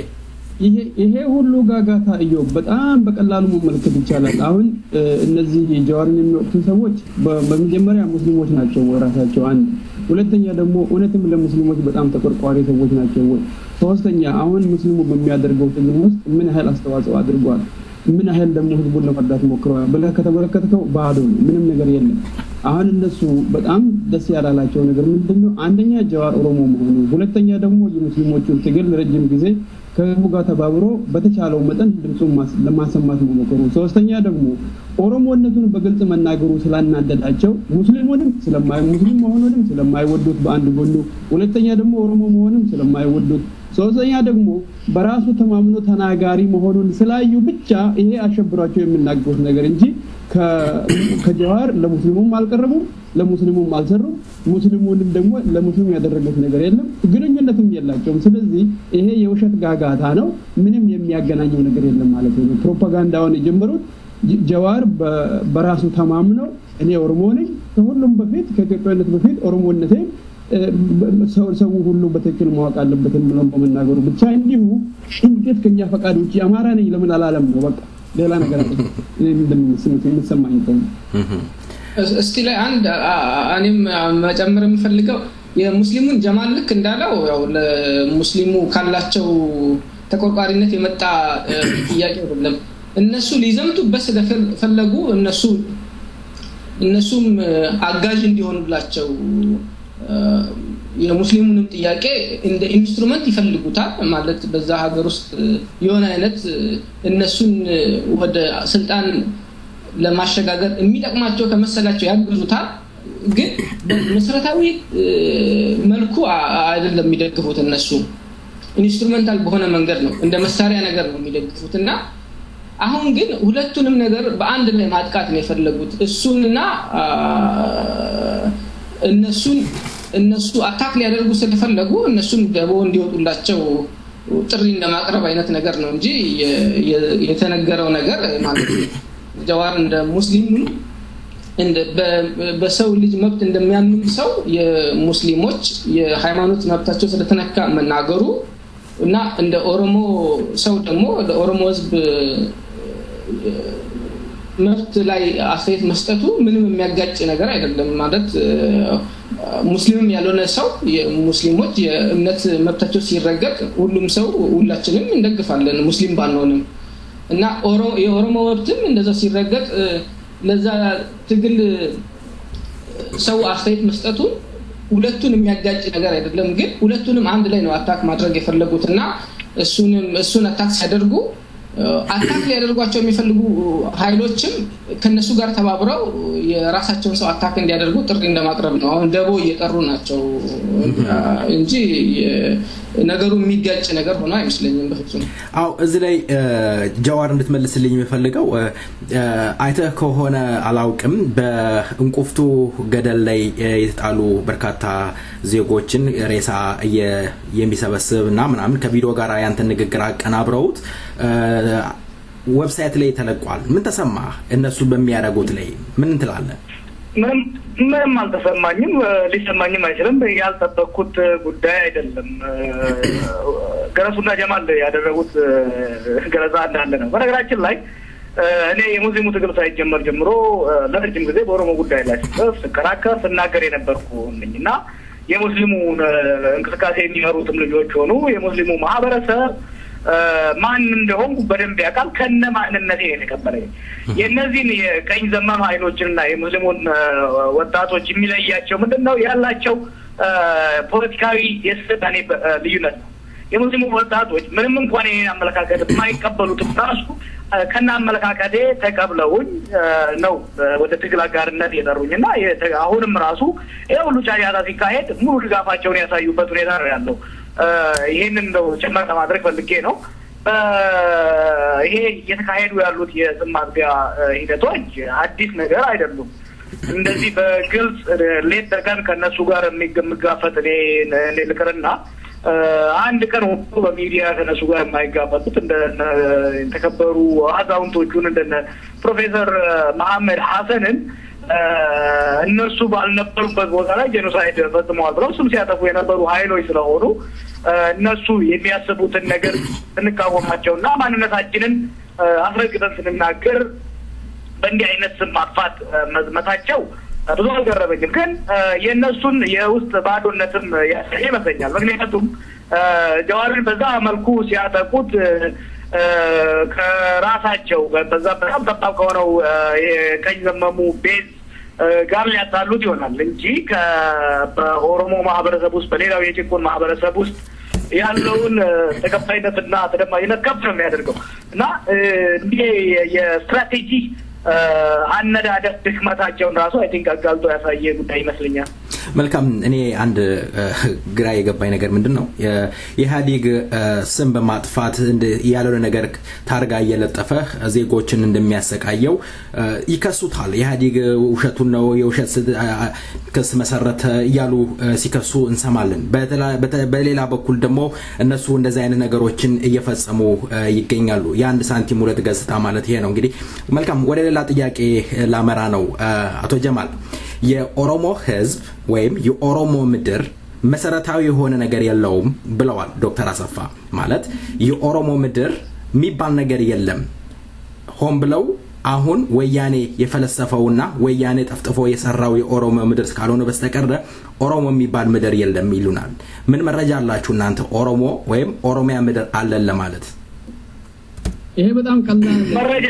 ይሄ ሁሉ ጋጋታ እዩ በጣም በቀላሉ መመልከት ይቻላል አሁን እነዚህ ጃዋርን የሚወጡ ሰዎች በመጀመሪያ ሙስሊሞች ናቸው ወራሳቸው አንድ ሁለተኛ ደግሞ እውነትም ለሙስሊሞች በጣም ተቆርቋሪ ሰዎች ናቸው ሶስተኛ አሁን ሙስሊሙ በሚያደርገው ትግል ውስጥ ምን ያህል አስተዋጽኦ አድርጓል ምን ያህል ደግሞ ህዝቡን ለመርዳት ሞክረዋል ብለህ ከተመለከትከው ባዶ ነው ምንም ነገር የለም አሁን እነሱ በጣም ደስ ያላላቸው ነገር ምንድነው አንደኛ ጃዋር ኦሮሞ መሆኑ ሁለተኛ ደግሞ የሙስሊሞቹን ትግል ረጅም ጊዜ ከህዝቡ ጋር ተባብሮ በተቻለው መጠን ድምጹን ለማሰማት መሞከሩ ሶስተኛ ደግሞ ኦሮሞነቱን በግልጽ መናገሩ ስላናደዳቸው ሙስሊሙንም ሙስሊም መሆኑንም ስለማይወዱት በአንድ ጎኑ ሁለተኛ ደግሞ ኦሮሞ መሆኑንም ስለማይወዱት ሶስተኛ ደግሞ በራሱ ተማምኖ ተናጋሪ መሆኑን ስላዩ ብቻ ይሄ አሸብሯቸው የሚናገሩት ነገር እንጂ ከጃዋር ለሙስሊሙም አልቀረቡም ለሙስሊሙም አልሰሩም ሙስሊሙንም ደግሞ ለሙስሊሙ ያደረጉት ነገር የለም ግንኙነትም የላቸውም ስለዚህ ይሄ የውሸት ጋጋታ ነው ምንም የሚያገናኘው ነገር የለም ማለት ነው ፕሮፓጋንዳውን የጀመሩት ጃዋር በራሱ ተማምነው እኔ ኦሮሞ ነኝ ከሁሉም በፊት ከኢትዮጵያነት በፊት ኦሮሞነቴ ሰው ሁሉ በትክክል ማወቅ አለበት ብለው በመናገሩ ብቻ እንዲሁ እንዴት ከኛ ፈቃድ ውጪ አማራ ነኝ ለምን አላለም ነው በቃ ሌላ ነገር አይደለም እንደምንስምት የምትሰማኝ ነው እስቲ ላይ አንድ እኔም መጨመር የምፈልገው የሙስሊሙን ጀማል ልክ እንዳለው ያው ለሙስሊሙ ካላቸው ተቆርቋሪነት የመጣ ጥያቄ አይደለም እነሱ ሊዘምቱበት ስለፈለጉ እነሱም አጋዥ እንዲሆኑላቸው የሙስሊሙንም ጥያቄ እንደ ኢንስትሩመንት ይፈልጉታል ማለት በዛ ሀገር ውስጥ የሆነ አይነት እነሱን ወደ ስልጣን ለማሸጋገር የሚጠቅማቸው ከመሰላቸው ያግዙታል ግን መሰረታዊ መልኩ አይደለም የሚደግፉት እነሱ ኢንስትሩሜንታል በሆነ መንገድ ነው እንደ መሳሪያ ነገር ነው የሚደግፉትና አሁን ግን ሁለቱንም ነገር በአንድ ላይ ማጥቃት ነው የፈለጉት እሱንና እነሱ አታክ ሊያደርጉ ስለፈለጉ እነሱን ደቦ እንዲወጡላቸው ጥሪ እንደማቅረብ አይነት ነገር ነው እንጂ የተነገረው ነገር ማለት ጃዋር እንደ ሙስሊም እንደ በሰው ልጅ መብት እንደሚያምን ሰው የሙስሊሞች የሃይማኖት መብታቸው ስለተነካ መናገሩ እና እንደ ኦሮሞ ሰው ደግሞ ለኦሮሞ ህዝብ መብት ላይ አስተያየት መስጠቱ ምንም የሚያጋጭ ነገር አይደለም ማለት ሙስሊም ያልሆነ ሰው የሙስሊሞች የእምነት መብታቸው ሲረገጥ ሁሉም ሰው ሁላችንም እንደግፋለን ሙስሊም ባንሆንም እና የኦሮሞ መብትም እንደዛ ሲረገጥ ለዛ ትግል ሰው አስተያየት መስጠቱ ሁለቱን የሚያጋጭ ነገር አይደለም ግን ሁለቱንም አንድ ላይ ነው አታክ ማድረግ የፈለጉትና እሱን አታክ ሲያደርጉ አታክ ሊያደርጓቸው የሚፈልጉ ኃይሎችም ከነሱ ጋር ተባብረው የራሳቸውን ሰው አታክ እንዲያደርጉ ጥሪ እንደማቅረብ ነው አሁን ደቦ እየጠሩ ናቸው እንጂ ነገሩ የሚጋጭ ነገር ሆኖ አይመስለኝም በፍጹም አው እዚ ላይ ጃዋር እንድትመልስልኝ የምፈልገው አይተህ ከሆነ አላውቅም በእንቁፍቱ ገደል ላይ የተጣሉ በርካታ ዜጎችን ሬሳ የሚሰበስብና ምናምን ከቪዲዮ ጋር ያንተ ንግግር አቀናብረውት ዌብሳይት ላይ ተለቋል ምን ተሰማ እነሱ በሚያደርጉት ላይ ምን እንትላለ ምንም አልተሰማኝም ሊሰማኝም አይችልም ያልጠበቅኩት ጉዳይ አይደለም ገረሱና ጀማል ያደረጉት ገለጻ እንዳለ ነው በነገራችን ላይ እኔ የሙስሊሙ ትግል ሳይጀመር ጀምሮ ለረጅም ጊዜ በኦሮሞ ጉዳይ ላይ ስከራከር ስናገር የነበርኩ ነኝና የሙስሊሙ እንቅስቃሴ የሚመሩትም ልጆች ሆኑ የሙስሊሙ ማህበረሰብ ማን እንደሆነ በደንብ ያውቃል ከነ ማንነቴ የተቀበለኝ የነዚህን የቀኝ ዘመም ኃይሎችንና የሙስሊሙን ወጣቶች የሚለያቸው ምንድነው ያላቸው ፖለቲካዊ የስልጣኔ ልዩነት ነው የሙስሊሙ ወጣቶች ምንም እንኳን ይሄን አመለካከት የማይቀበሉት ራሱ ከና አመለካከቴ ተቀብለውኝ ነው ወደ ትግል አጋርነት የጠሩኝና አሁንም ራሱ ይሄው ሉጫያታ ሲካሄድ ሙሉ ድጋፋቸውን ያሳዩበት ሁኔታ ነው ያለው ይሄንን ነው ጭምር ለማድረግ ፈልጌ ነው ይሄ የተካሄዱ ያሉት የስማጥቢያ ሂደቶች አዲስ ነገር አይደሉም እንደዚህ በግልጽ ሌት ተቀን ከነሱ ጋር የሚጋፈጥ እኔ ልቅርና አንድ ቀን ወጥቶ በሚዲያ ከነሱ ጋር የማይጋፈጡት እንደ ተከበሩ አዛውንቶቹን እንደ ፕሮፌሰር መሐመድ ሐሰንን እነሱ ባልነበሩበት ቦታ ላይ ጄኖሳይድ ፈጽመዋል ብለው ስም ሲያጠፉ የነበሩ ኃይሎች ስለሆኑ እነሱ የሚያስቡትን ነገር እንቃወማቸውና ማንነታችንን አስረግጠን ስንናገር በእንዲህ አይነት ስም ማጥፋት መዝመታቸው ብዙ አልገረመኝም ግን የእነሱን የውስጥ ባዶነትም ያሳየ ይመስለኛል ምክንያቱም ጀዋርን በዛ መልኩ ሲያጠቁት ከራሳቸው በዛ በጣም ጠባብ ከሆነው የቀኝ ዘመሙ ቤዝ ጋር ሊያጣሉት ይሆናል እንጂ በኦሮሞ ማህበረሰብ ውስጥ በሌላው የጭቁን ማህበረሰብ ውስጥ ያለውን ተቀባይነትና ተደማጭነት ከፍ ነው የሚያደርገው እና እንዲህ የስትራቴጂ አነዳደፍ ድክመታቸውን ራሱ አይ ቲንክ አጋልጦ ያሳየ ጉዳይ ይመስለኛል መልካም እኔ አንድ ግራ የገባኝ ነገር ምንድነው የኢህአዴግ ስም በማጥፋት ያለው ነገር ታርጋ እየለጠፈ ዜጎችን እንደሚያሰቃየው ይከሱታል ኢህአዴግ ውሸቱን ነው የውሸት ክስ መሰረተ ይያሉ ሲከሱ እንሰማለን በሌላ በኩል ደግሞ እነሱ እንደዚህ አይነት ነገሮችን እየፈጸሙ ይገኛሉ የአንድ ሳንቲም ሁለት ገጽታ ማለት ይሄ ነው እንግዲህ መልካም ወደ ሌላ ጥያቄ ላመራ ነው አቶ ጀማል የኦሮሞ ህዝብ ወይም የኦሮሞ ምድር መሰረታዊ የሆነ ነገር የለውም ብለዋል ዶክተር አሰፋ ማለት የኦሮሞ ምድር የሚባል ነገር የለም ሆን ብለው አሁን ወያኔ የፈለሰፈውና ወያኔ ጠፍጥፎ የሰራው የኦሮሞ ምድር ካልሆነ በስተቀር ኦሮሞ የሚባል ምድር የለም ይሉናል ምን መረጃ አላችሁ እናንተ ኦሮሞ ወይም ኦሮሚያ ምድር አለን ለማለት ይሄ በጣም ቀላል መረጃ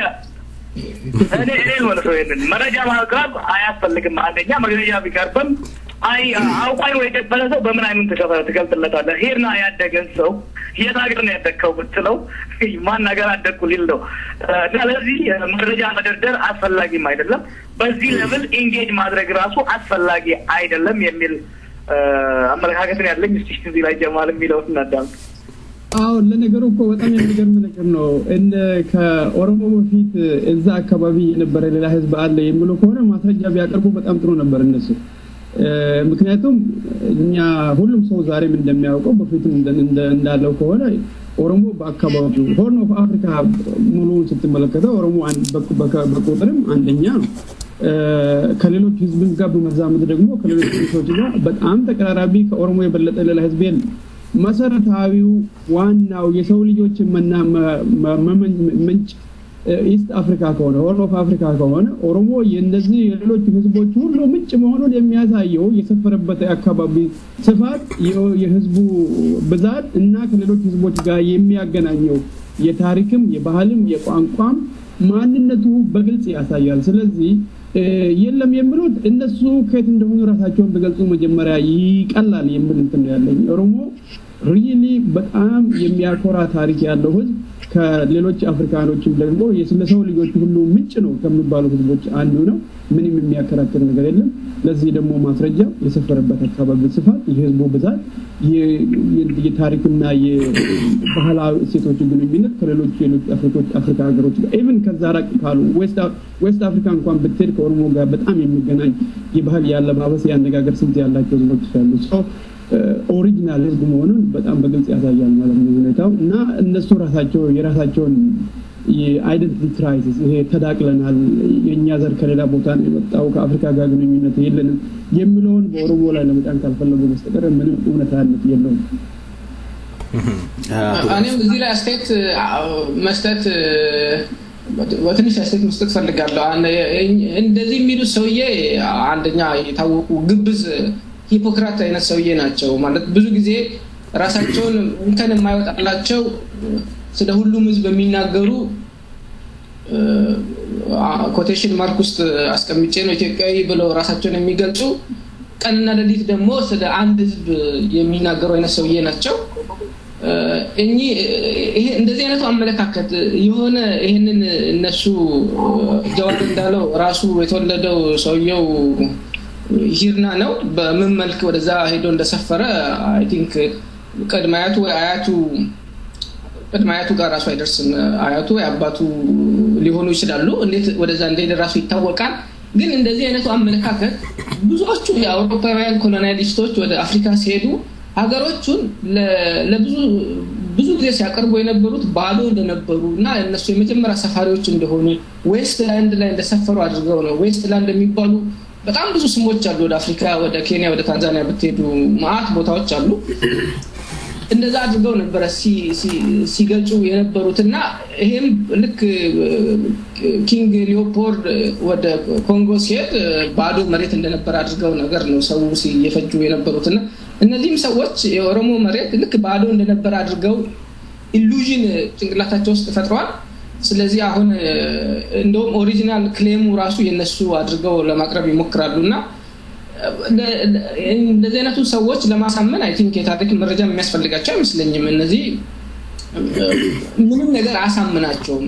እኔ ማለት ነው ይሄንን መረጃ ማቅረብ አያስፈልግም አንደኛ መረጃ ቢቀርብም አይ አውቃይ ወይ ተበለሰው በምን አይነት ተገልጥለታለህ ሄርና ያደገን ሰው የታገር ነው ያደከው ብትለው ማን ነገር አደኩ ሊል ነው ስለዚህ መረጃ መደርደር አስፈላጊም አይደለም በዚህ ሌቭል ኢንጌጅ ማድረግ ራሱ አስፈላጊ አይደለም የሚል አመለካከት ያለኝ እስቲ እዚህ ላይ ጀማል የሚለው እናዳም አዎ ለነገሩ እኮ በጣም የሚገርም ነገር ነው እንደ ከኦሮሞ በፊት እዛ አካባቢ የነበረ ሌላ ህዝብ አለ የሚለው ከሆነ ማስረጃ ቢያቀርቡ በጣም ጥሩ ነበር እነሱ ምክንያቱም እኛ ሁሉም ሰው ዛሬም እንደሚያውቀው በፊትም እንዳለው ከሆነ ኦሮሞ በአካባቢው ሆርን ኦፍ አፍሪካ ሙሉውን ስትመለከተው ኦሮሞ በቁጥርም አንደኛ ነው ከሌሎች ህዝብ ጋር በመዛመድ ደግሞ ከሌሎች ህዝቦች ጋር በጣም ተቀራራቢ ከኦሮሞ የበለጠ ሌላ ህዝብ የለም መሰረታዊው ዋናው የሰው ልጆች ምንጭ ኢስት አፍሪካ ከሆነ ሆርን ኦፍ አፍሪካ ከሆነ ኦሮሞ የነዚህ የሌሎች ህዝቦች ሁሉ ምንጭ መሆኑን የሚያሳየው የሰፈረበት አካባቢ ስፋት የህዝቡ ብዛት እና ከሌሎች ህዝቦች ጋር የሚያገናኘው የታሪክም የባህልም የቋንቋም ማንነቱ በግልጽ ያሳያል ስለዚህ የለም የሚሉት እነሱ ከየት እንደሆኑ ራሳቸውን በገልጹ መጀመሪያ ይቀላል የሚል እንትን ያለኝ ኦሮሞ ሪሊ በጣም የሚያኮራ ታሪክ ያለው ህዝብ ከሌሎች አፍሪካኖችም ደግሞ የስለሰው ልጆች ሁሉ ምንጭ ነው ከሚባሉ ህዝቦች አንዱ ነው ምንም የሚያከራክር ነገር የለም ለዚህ ደግሞ ማስረጃ የሰፈረበት አካባቢ ስፋት የህዝቡ ብዛት የታሪክና የባህላዊ እሴቶች ግንኙነት ከሌሎች አፍሪካ ሀገሮች ጋር ኢቭን ከዛ ራቅ ካሉ ዌስት አፍሪካ እንኳን ብትሄድ ከኦሮሞ ጋር በጣም የሚገናኝ የባህል ያለባበስ ያነጋገር ስልት ያላቸው ህዝቦች አሉ ሰው ኦሪጂናል ህዝብ መሆኑን በጣም በግልጽ ያሳያል ማለት ነው ሁኔታው እና እነሱ ራሳቸው የራሳቸውን የአይደንቲቲ ክራይሲስ ይሄ ተዳቅለናል የኛ ዘር ከሌላ ቦታ ነው የመጣው ከአፍሪካ ጋር ግንኙነት የለንም የሚለውን በኦሮሞ ላይ ለመጫን ካልፈለጉ በስተቀር ምንም እውነታነት የለውም እኔም እዚህ ላይ አስተያየት መስጠት በትንሽ አስተያየት መስጠት ፈልጋለሁ እንደዚህ የሚሉ ሰውዬ አንደኛ የታወቁ ግብዝ ሂፖክራት አይነት ሰውዬ ናቸው ማለት ብዙ ጊዜ ራሳቸውን እንከን የማይወጣላቸው ስለ ሁሉም ህዝብ የሚናገሩ ኮቴሽን ማርክ ውስጥ አስቀምጬ ነው ኢትዮጵያዊ ብለው ራሳቸውን የሚገልጹ ቀንና ሌሊት ደግሞ ስለ አንድ ህዝብ የሚናገሩ አይነት ሰውዬ ናቸው ይሄ እንደዚህ አይነቱ አመለካከት የሆነ ይሄንን እነሱ ጀዋር እንዳለው ራሱ የተወለደው ሰውየው ሂርና ነው በምን መልክ ወደዛ ሄዶ እንደሰፈረ አይ ቲንክ ቀድማያቱ ጋር ራሱ አይደርስም አያቱ አባቱ ሊሆኑ ይችላሉ እንዴት ወደዛ እንደሄደ ራሱ ይታወቃል ግን እንደዚህ አይነቱ አመለካከት ብዙዎቹ የአውሮፓውያን ኮሎኒያሊስቶች ወደ አፍሪካ ሲሄዱ ሀገሮቹን ለብዙ ጊዜ ሲያቀርቡ የነበሩት ባዶ እንደነበሩና እነሱ የመጀመሪያ ሰፋሪዎች እንደሆኑ ዌስትላንድ ላይ እንደሰፈሩ አድርገው ነው ዌስትላንድ የሚባሉ በጣም ብዙ ስሞች አሉ ወደ አፍሪካ ወደ ኬንያ ወደ ታንዛኒያ ብትሄዱ ማአት ቦታዎች አሉ እንደዛ አድርገው ነበር ሲገልጹ የነበሩትና ይሄም ልክ ኪንግ ሊዮፖልድ ወደ ኮንጎ ሲሄድ ባዶ መሬት እንደነበር አድርገው ነገር ነው ሰው ሲየፈጁ የነበሩትና እነዚህም ሰዎች የኦሮሞ መሬት ልክ ባዶ እንደነበር አድርገው ኢሉዥን ጭንቅላታቸው ውስጥ ፈጥረዋል ስለዚህ አሁን እንደውም ኦሪጂናል ክሌሙ ራሱ የነሱ አድርገው ለማቅረብ ይሞክራሉና እንደዚህ አይነቱ ሰዎች ለማሳመን አይ ቲንክ የታሪክ መረጃ የሚያስፈልጋቸው አይመስለኝም እነዚህ ምንም ነገር አሳምናቸውም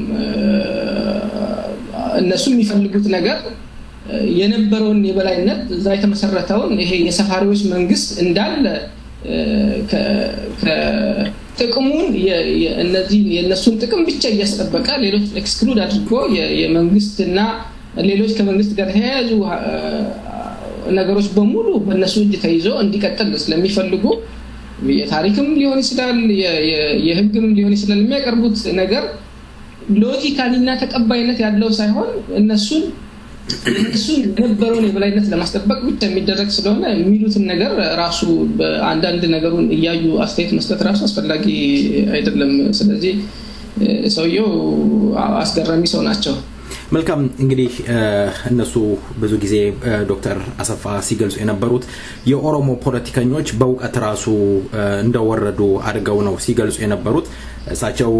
እነሱ የሚፈልጉት ነገር የነበረውን የበላይነት እዛ የተመሰረተውን ይሄ የሰፋሪዎች መንግስት እንዳለ ጥቅሙን የነዚህ የነሱን ጥቅም ብቻ እያስጠበቀ ሌሎች ኤክስክሉድ አድርጎ የመንግስትና ሌሎች ከመንግስት ጋር ተያያዙ ነገሮች በሙሉ በእነሱ እጅ ተይዞ እንዲቀጥል ስለሚፈልጉ የታሪክም ሊሆን ይችላል የህግም ሊሆን ይችላል የሚያቀርቡት ነገር ሎጂካሊና ተቀባይነት ያለው ሳይሆን እነሱን የነበረውን የበላይነት ለማስጠበቅ ብቻ የሚደረግ ስለሆነ የሚሉትን ነገር ራሱ በአንዳንድ ነገሩን እያዩ አስተያየት መስጠት ራሱ አስፈላጊ አይደለም ስለዚህ ሰውየው አስገራሚ ሰው ናቸው መልካም እንግዲህ እነሱ ብዙ ጊዜ ዶክተር አሰፋ ሲገልጹ የነበሩት የኦሮሞ ፖለቲከኞች በእውቀት ራሱ እንደወረዱ አድርገው ነው ሲገልጹ የነበሩት እሳቸው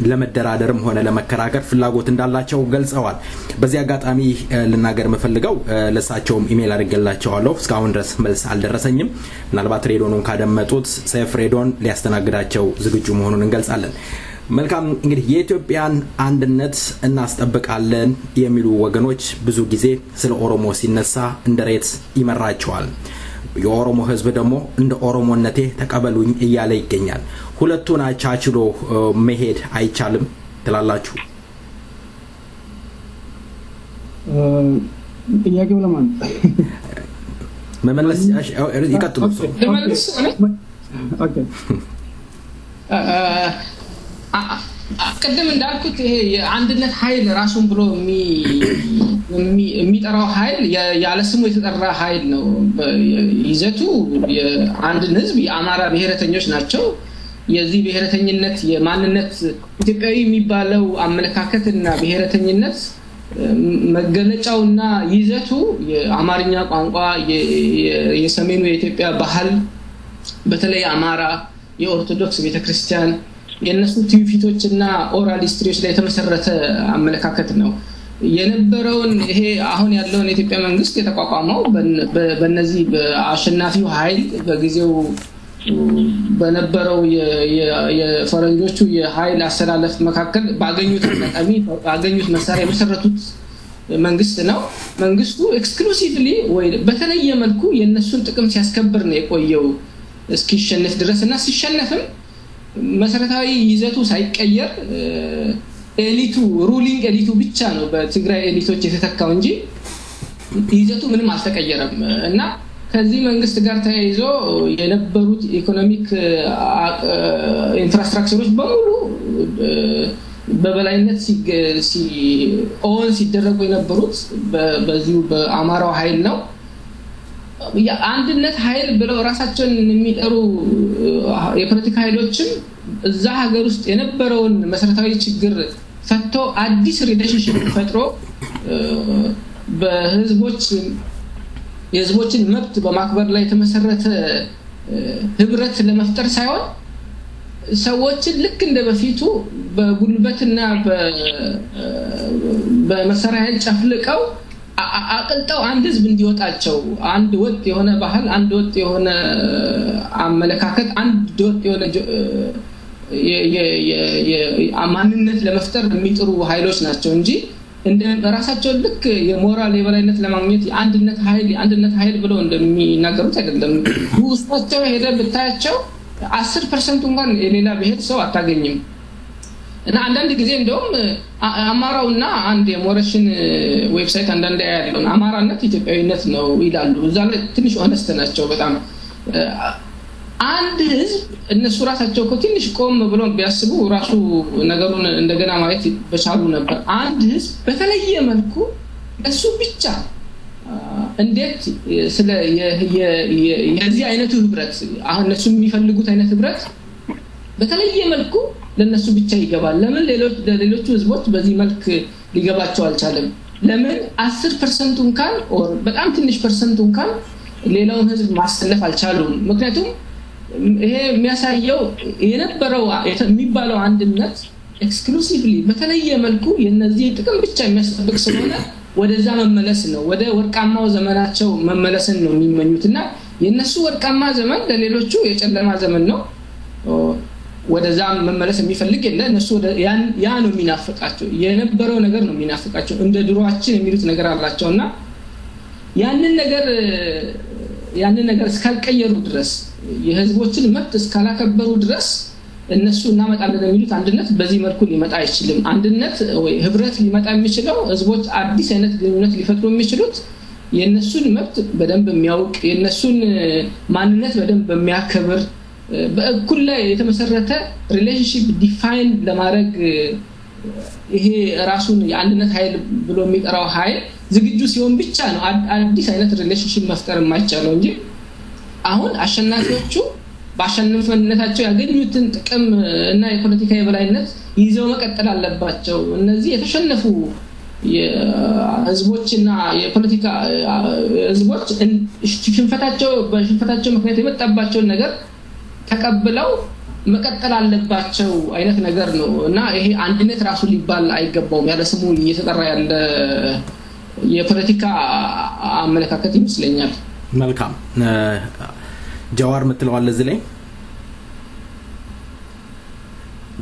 ለመደራደርም ሆነ ለመከራከር ፍላጎት እንዳላቸው ገልጸዋል በዚህ አጋጣሚ ልናገር መፈልገው ለሳቸውም ኢሜል አድርገላቸዋለሁ እስካሁን ድረስ መልስ አልደረሰኝም ምናልባት ሬዲዮኑን ካደመጡት ሰይፍ ሬዲዮን ሊያስተናግዳቸው ዝግጁ መሆኑን እንገልጻለን መልካም እንግዲህ የኢትዮጵያን አንድነት እናስጠብቃለን የሚሉ ወገኖች ብዙ ጊዜ ስለ ኦሮሞ ሲነሳ እንደሬት ይመራቸዋል የኦሮሞ ህዝብ ደግሞ እንደ ኦሮሞነቴ ተቀበሉኝ እያለ ይገኛል ሁለቱን አቻችሎ መሄድ አይቻልም ትላላችሁ ጥያቄው ለማን መመለስ ይቀጥሉ ኦኬ ቀደም እንዳልኩት ይሄ የአንድነት ኃይል ራሱን ብሎ የሚጠራው ኃይል ያለ ስሙ የተጠራ ኃይል ነው ይዘቱ የአንድ ህዝብ የአማራ ብሔረተኞች ናቸው የዚህ ብሔረተኝነት የማንነት ኢትዮጵያዊ የሚባለው አመለካከትና ብሔረተኝነት መገለጫውና ይዘቱ የአማርኛ ቋንቋ የሰሜኑ የኢትዮጵያ ባህል በተለይ አማራ የኦርቶዶክስ ቤተክርስቲያን የነሱ ትውፊቶችና ኦራል ሂስትሪዎች ላይ የተመሰረተ አመለካከት ነው የነበረውን ይሄ አሁን ያለውን የኢትዮጵያ መንግስት የተቋቋመው በእነዚህ በአሸናፊው ኃይል በጊዜው በነበረው የፈረንጆቹ የኃይል አሰላለፍ መካከል ባገኙት መሳሪያ የመሰረቱት መንግስት ነው መንግስቱ ኤክስክሉሲቭሊ ወይ በተለየ መልኩ የነሱን ጥቅም ሲያስከብር ነው የቆየው እስኪሸነፍ ድረስና ሲሸነፍም መሰረታዊ ይዘቱ ሳይቀየር ኤሊቱ ሩሊንግ ኤሊቱ ብቻ ነው በትግራይ ኤሊቶች የተተካው እንጂ ይዘቱ ምንም አልተቀየረም እና ከዚህ መንግስት ጋር ተያይዞ የነበሩት ኢኮኖሚክ ኢንፍራስትራክቸሮች በሙሉ በበላይነት ኦን ሲደረጉ የነበሩት በዚሁ በአማራው ኃይል ነው አንድነት ኃይል ብለው ራሳቸውን የሚጠሩ የፖለቲካ ኃይሎችም እዛ ሀገር ውስጥ የነበረውን መሰረታዊ ችግር ፈቶ አዲስ ሪሌሽንሺፕ ፈጥሮ የህዝቦችን መብት በማክበር ላይ የተመሰረተ ህብረት ለመፍጠር ሳይሆን ሰዎችን ልክ እንደ በፊቱ በጉልበትና በመሳሪያ ኃይል ጨፍልቀው አቅልጠው አንድ ህዝብ እንዲወጣቸው አንድ ወጥ የሆነ ባህል አንድ ወጥ የሆነ አመለካከት አንድ ወጥ የሆነ የማንነት ለመፍጠር የሚጥሩ ኃይሎች ናቸው እንጂ እንደ ራሳቸው ልክ የሞራል የበላይነት ለማግኘት የአንድነት ኃይል ብለው እንደሚናገሩት አይደለም ውስጣቸው ሄደ ብታያቸው 10% እንኳን የሌላ ብሄር ሰው አታገኝም እና አንዳንድ ጊዜ እንደውም አማራውና አንድ የሞረሽን ዌብሳይት አንዳንድ ያያለው አማራነት ኢትዮጵያዊነት ነው ይላሉ እዛ ላይ ትንሽ ሆነስት ናቸው በጣም አንድ ህዝብ እነሱ ራሳቸው ትንሽ ቆም ብሎ ቢያስቡ ራሱ ነገሩን እንደገና ማየት በቻሉ ነበር አንድ ህዝብ በተለየ መልኩ እሱ ብቻ እንዴት ስለ የዚህ አይነቱ ህብረት አሁን እነሱ የሚፈልጉት አይነት ህብረት በተለየ መልኩ ለነሱ ብቻ ይገባል ለምን ሌሎቹ ህዝቦች በዚህ መልክ ሊገባቸው አልቻለም ለምን 10% እንኳን ኦር በጣም ትንሽ ፐርሰንት እንኳን ሌላውን ህዝብ ማሰለፍ አልቻሉም ምክንያቱም ይሄ የሚያሳየው የነበረው የሚባለው አንድነት ኤክስክሉሲቭሊ በተለየ መልኩ የነዚህ ጥቅም ብቻ የሚያስጠብቅ ስለሆነ ወደዛ መመለስ ነው ወደ ወርቃማው ዘመናቸው መመለስን ነው የሚመኙትና የነሱ ወርቃማ ዘመን ለሌሎቹ የጨለማ ዘመን ነው ወደዛ መመለስ የሚፈልግ የለ እነሱ ያ ነው የሚናፍቃቸው የነበረው ነገር ነው የሚናፍቃቸው እንደ ድሮአችን የሚሉት ነገር አላቸውና ያንን ነገር እስካልቀየሩ ድረስ የህዝቦችን መብት እስካላከበሩ ድረስ እነሱ እናመጣለን የሚሉት አንድነት በዚህ መልኩ ሊመጣ አይችልም አንድነት ወይ ህብረት ሊመጣ የሚችለው ህዝቦች አዲስ አይነት ግንኙነት ሊፈጥሩ የሚችሉት የነሱን መብት በደንብ የሚያውቅ የነሱን ማንነት በደንብ የሚያከብር በእኩል ላይ የተመሰረተ ሪሌሽንሺፕ ዲፋይን ለማድረግ ይሄ ራሱን የአንድነት ኃይል ብሎ የሚጠራው ኃይል ዝግጁ ሲሆን ብቻ ነው አዲስ አይነት ሪሌሽንሺፕ መፍጠር የማይቻለው እንጂ አሁን አሸናፊዎቹ በአሸናፊነታቸው ያገኙትን ጥቅም እና የፖለቲካ የበላይነት ይዘው መቀጠል አለባቸው እነዚህ የተሸነፉ የህዝቦችና የፖለቲካ ህዝቦች ሽንፈታቸው ምክንያት የመጣባቸውን ነገር ተቀብለው መቀጠል አለባቸው አይነት ነገር ነው እና ይሄ አንድነት ራሱ ሊባል አይገባውም ያለ ስሙ እየተጠራ ያለ የፖለቲካ አመለካከት ይመስለኛል መልካም ጀዋር ምትለዋል እዚህ ላይ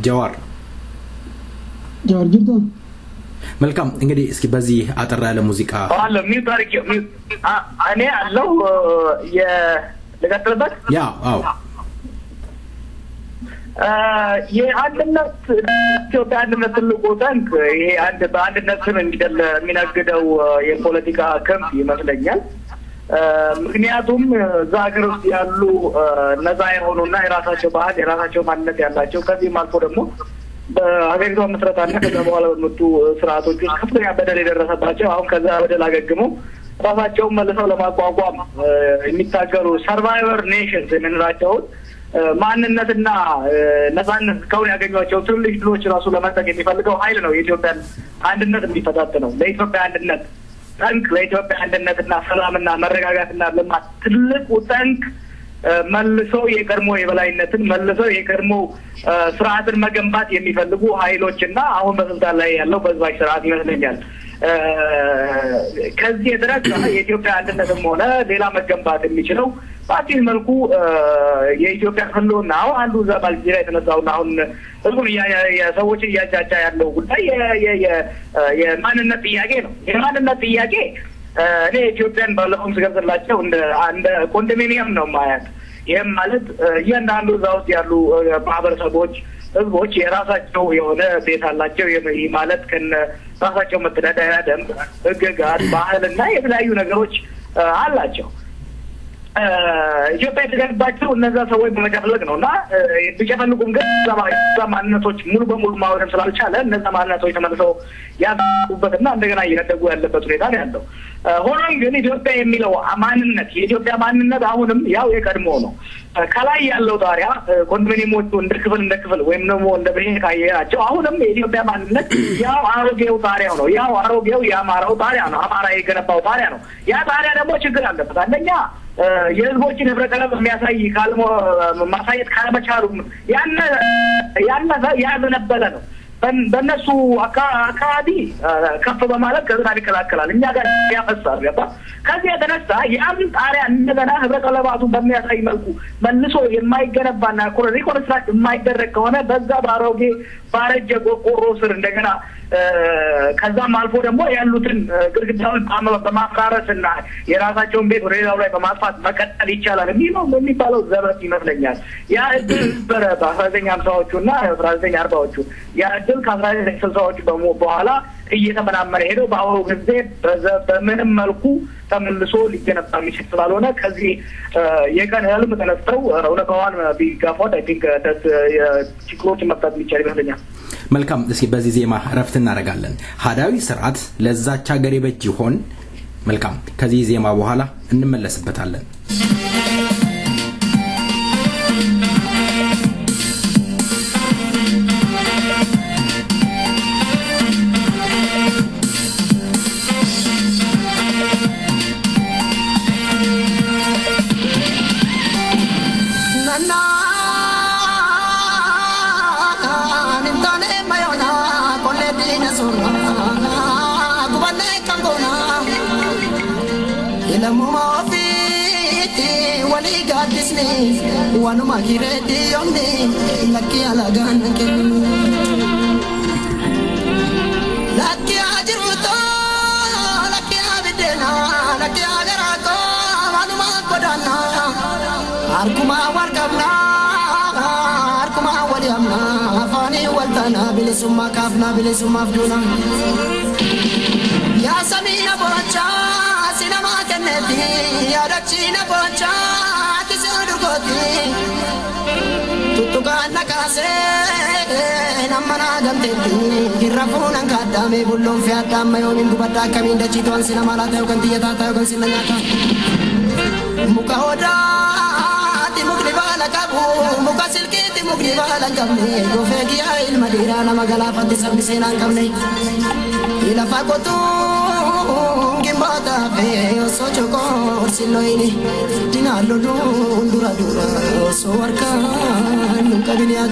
ጀዋር ጅርቶ መልካም እንግዲህ እስኪ በዚህ አጠራ ያለ ሙዚቃ አለ ሚውታሪክ እኔ አለው ለቀጥለበት አዎ የአንድነት ኢትዮጵያ አንድነት ትልቁ ጠንቅ ይሄ በአንድነት ስም የሚነግደው የፖለቲካ ክንፍ ይመስለኛል ምክንያቱም እዛ ሀገር ውስጥ ያሉ ነፃ የሆኑና የራሳቸው ባህል የራሳቸው ማንነት ያላቸው ከዚህም አልፎ ደግሞ በሀገሪቷ መስረታና ከዛ በኋላ በመጡ ስርዓቶች ውስጥ ከፍተኛ በደል የደረሰባቸው አሁን ከዛ በደል አገግመው ራሳቸውን መልሰው ለማቋቋም የሚታገሩ ሰርቫይቨር ኔሽንስ የምንላቸውን ማንነትና ነፃነት ከውን ያገኟቸው ትልልቅ ድሎች ራሱ ለመጠቅ የሚፈልገው ኃይል ነው የኢትዮጵያን አንድነት የሚፈታተነው ለኢትዮጵያ አንድነት ጠንቅ ለኢትዮጵያ አንድነትና ሰላምና መረጋጋትና ልማት ትልቁ ጠንቅ መልሰው የቀድሞ የበላይነትን መልሰው የቀድሞ ስርዓትን መገንባት የሚፈልጉ ኃይሎችና አሁን በስልጣን ላይ ያለው በዛች ስርዓት ይመስለኛል ከዚህ የተረፈ የኢትዮጵያ አንድነትም ሆነ ሌላ መገንባት የሚችለው በአዲስ መልኩ የኢትዮጵያ ህልውና አንዱ ዘባል ጊዜ የተነሳውና አሁን ህዝቡን የሰዎችን እያጫጫ ያለው ጉዳይ የማንነት ጥያቄ ነው የማንነት ጥያቄ እኔ ኢትዮጵያን ባለፈው ስገልጽላቸው እንደ ኮንዶሚኒየም ነው ማያት ይሄም ማለት እያንዳንዱ እዛ ውስጥ ያሉ ማህበረሰቦች ህዝቦች የራሳቸው የሆነ ቤት አላቸው ይህ ማለት ራሳቸው መተዳደሪያ ደንብ ህግጋት ባህልና የተለያዩ ነገሮች አላቸው ኢትዮጵያ የተገነባቸው እነዛ ሰዎች በመጨፍለቅ ነውና ቢጨፈልቁም ግን ማንነቶች ሙሉ በሙሉ ማውደም ስላልቻለ እነዛ ማንነቶች ተመልሰው ያጡበትና እንደገና እየነደጉ ያለበት ሁኔታ ነው ያለው። ሆኖም ግን ኢትዮጵያ የሚለው ማንነት የኢትዮጵያ ማንነት አሁንም ያው የቀድሞ ነው። ከላይ ያለው ጣሪያ ኮንዶሚኒየሞቹ እንደ ክፍል ወይም ደግሞ እንደ ብሄር ካየናቸው አሁንም የኢትዮጵያ ማንነት ያው አሮጌው ጣሪያው ነው። ያው አሮጌው የአማራው ጣሪያ ነው። አማራ የገነባው ጣሪያ ነው። ያ ጣሪያ ደግሞ ችግር አለበት። አንደኛ የህዝቦችን ህብረ ቀለም የሚያሳይ ማሳየት ካለመቻሉ ያዘነበለ ነው። በእነሱ አካባቢ ከፍ በማለት ከዝናብ ይከላከላል፣ እኛ ጋር ያፈሳል። ከዚህ የተነሳ ያን ጣሪያ እንደገና ህብረ ቀለማቱን በሚያሳይ መልኩ መልሶ የማይገነባና ሪኮንስትራክት የማይደረግ ከሆነ በዛ ባሮጌ ባረጀ ቆርቆሮ ስር እንደገና ከዛም አልፎ ደግሞ ያሉትን ግድግዳውን በማፍራረስና የራሳቸውን ቤት ወደ ሌላው ላይ በማጥፋት መቀጠል ይቻላል የሚባለው ዘበት ይመስለኛል። ያ እድል ነበረ በ1950ዎቹ እና 1940ዎቹ። ያ እድል ከ1960ዎቹ በኋላ እየተመናመረ ሄደው በአሁኑ ጊዜ በምንም መልኩ ተመልሶ ሊገነባ የሚችል ስላልሆነ ከዚህ የቀን ህልም ተነስተው እውነታዋን ቢጋፏት አይ ቲንክ ችግሮችን መፍታት የሚቻል ይመስለኛል። መልካም። እስኪ በዚህ ዜማ ረፍት እናደርጋለን። ሀዳዊ ስርዓት ለዛች ሀገር ይበጅ ይሆን? መልካም። ከዚህ ዜማ በኋላ እንመለስበታለን። Wanuma kireti yomni laki alagan ken laki ajruto laki abidena laki agarato wanuma kodana arkuma warkabna arkuma waliamna afani waltana bilisumma kafna bilisumma afduna ya samina bocha sinama keneti ya dakchina bocha Tutukan nakase namana gamte kirafuna kadame bullon fiata mayonin dubata kaminda chitwan sinamala tayo kan tiyata tayo kan sinanyata muka hoda ti mukli bala kabu muka silki ti mukli bala kamne go feki il madira na magala fati sabni senan kamne ila fakotu gimbata fe so choko sinoini dinalo dura so warka nunca vine a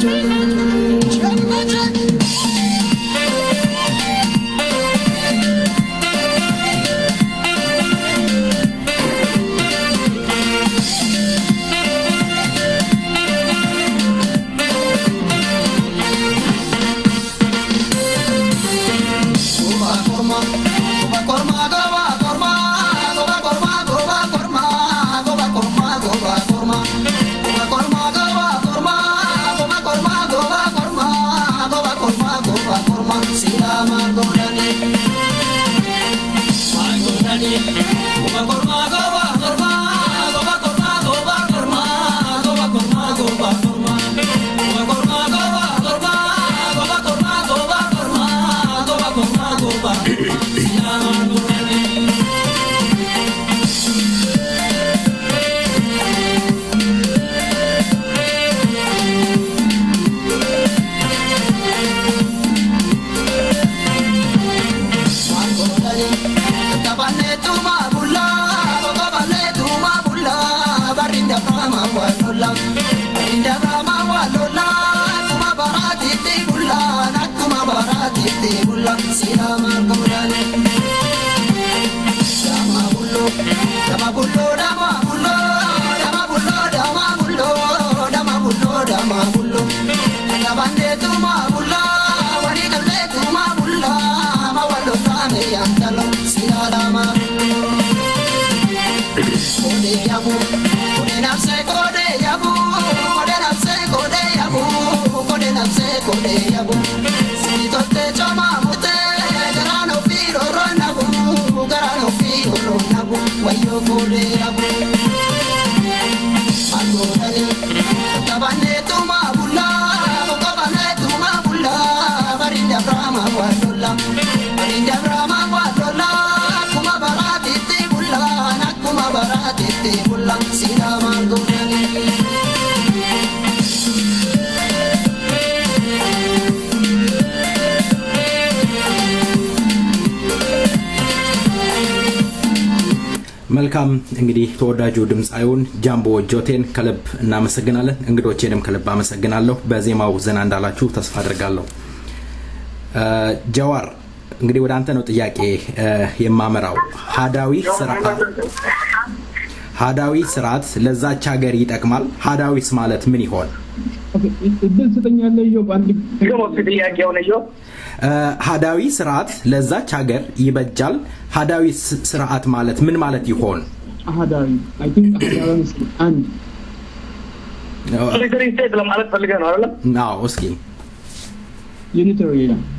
Why you go there? መልካም እንግዲህ ተወዳጁ ድምጻዩን ጃምቦ ጆቴን ከልብ እናመሰግናለን እንግዶቼንም ከልብ አመሰግናለሁ በዜማው ዘና እንዳላችሁ ተስፋ አድርጋለሁ ጀዋር እንግዲህ ወደ አንተ ነው ጥያቄ የማመራው ሃዳዊ ስርዓት ለዛች ሀገር ይጠቅማል ሃዳዊስ ማለት ምን ይሆን እድል ስጠኛለህ ዮ ባንድ ጥያቄው ነው ሃዳዊ ስርዓት ለዛች ሀገር ይበጃል ሃዳዊ ስርዓት ማለት ምን ማለት ይሆን ሃዳዊ አይ ቲንክ ሃዳዊ አንድ ዩኒተሪ ስቴት ለማለት ፈልገህ ነው አይደል አዎ እስኪ ዩኒተሪ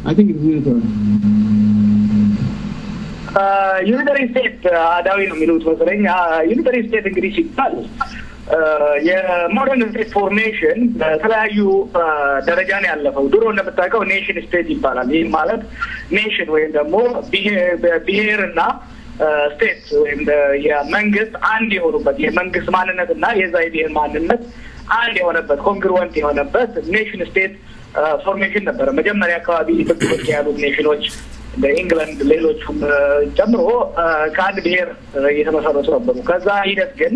አይ ቲንክ ዩኒተሪ ዩኒተሪ ስቴት ሃዳዊ ነው የሚሉት መሰለኝ ዩኒተሪ ስቴት እንግዲህ ሲባል የሞደርን ስቴት ፎርሜሽን በተለያዩ ደረጃ ነው ያለፈው ድሮ እንደምታውቀው ኔሽን ስቴት ይባላል ይህ ማለት ኔሽን ወይም ደግሞ ብሔርና ስቴት ወይም የመንግስት አንድ የሆኑበት የመንግስት ማንነትና የዛ የብሔር ማንነት አንድ የሆነበት ኮንግሩዌንት የሆነበት ኔሽን ስቴት ፎርሜሽን ነበረ መጀመሪያ አካባቢ ጥቅጥቅ ያሉት ኔሽኖች በእንግሊዝ ሌሎችም ጨምሮ ከአንድ ብሔር የተመሰረቱ ነበሩ ከዛ ሂደት ግን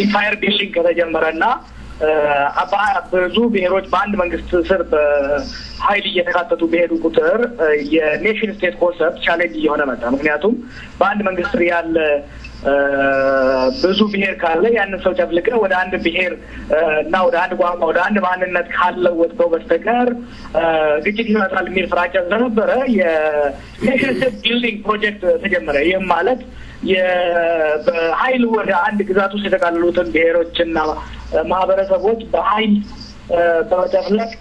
ኢምፓየር ቢልዲንግ ከተጀመረና ብዙ ብሔሮች በአንድ መንግስት ስር በኃይል እየተካተቱ በሄዱ ቁጥር የኔሽን ስቴት ኮንሰፕት ቻሌንጅ እየሆነ መጣ ምክንያቱም በአንድ መንግስት ስር ያለ ብዙ ብሔር ካለ ያንን ሰው ጨፍልቀ ወደ አንድ ብሔር እና ወደ አንድ ቋንቋ ወደ አንድ ማንነት ካለው ወጥተው በስተቀር ግጭት ይመጣል የሚል ፍራቻ ስለነበረ የኔሽን ስቴት ቢልዲንግ ፕሮጀክት ተጀመረ ይህም ማለት በኃይል ወደ አንድ ግዛት ውስጥ የተካለሉትን ብሔሮችና ማህበረሰቦች በኃይል በመጨፍለቅ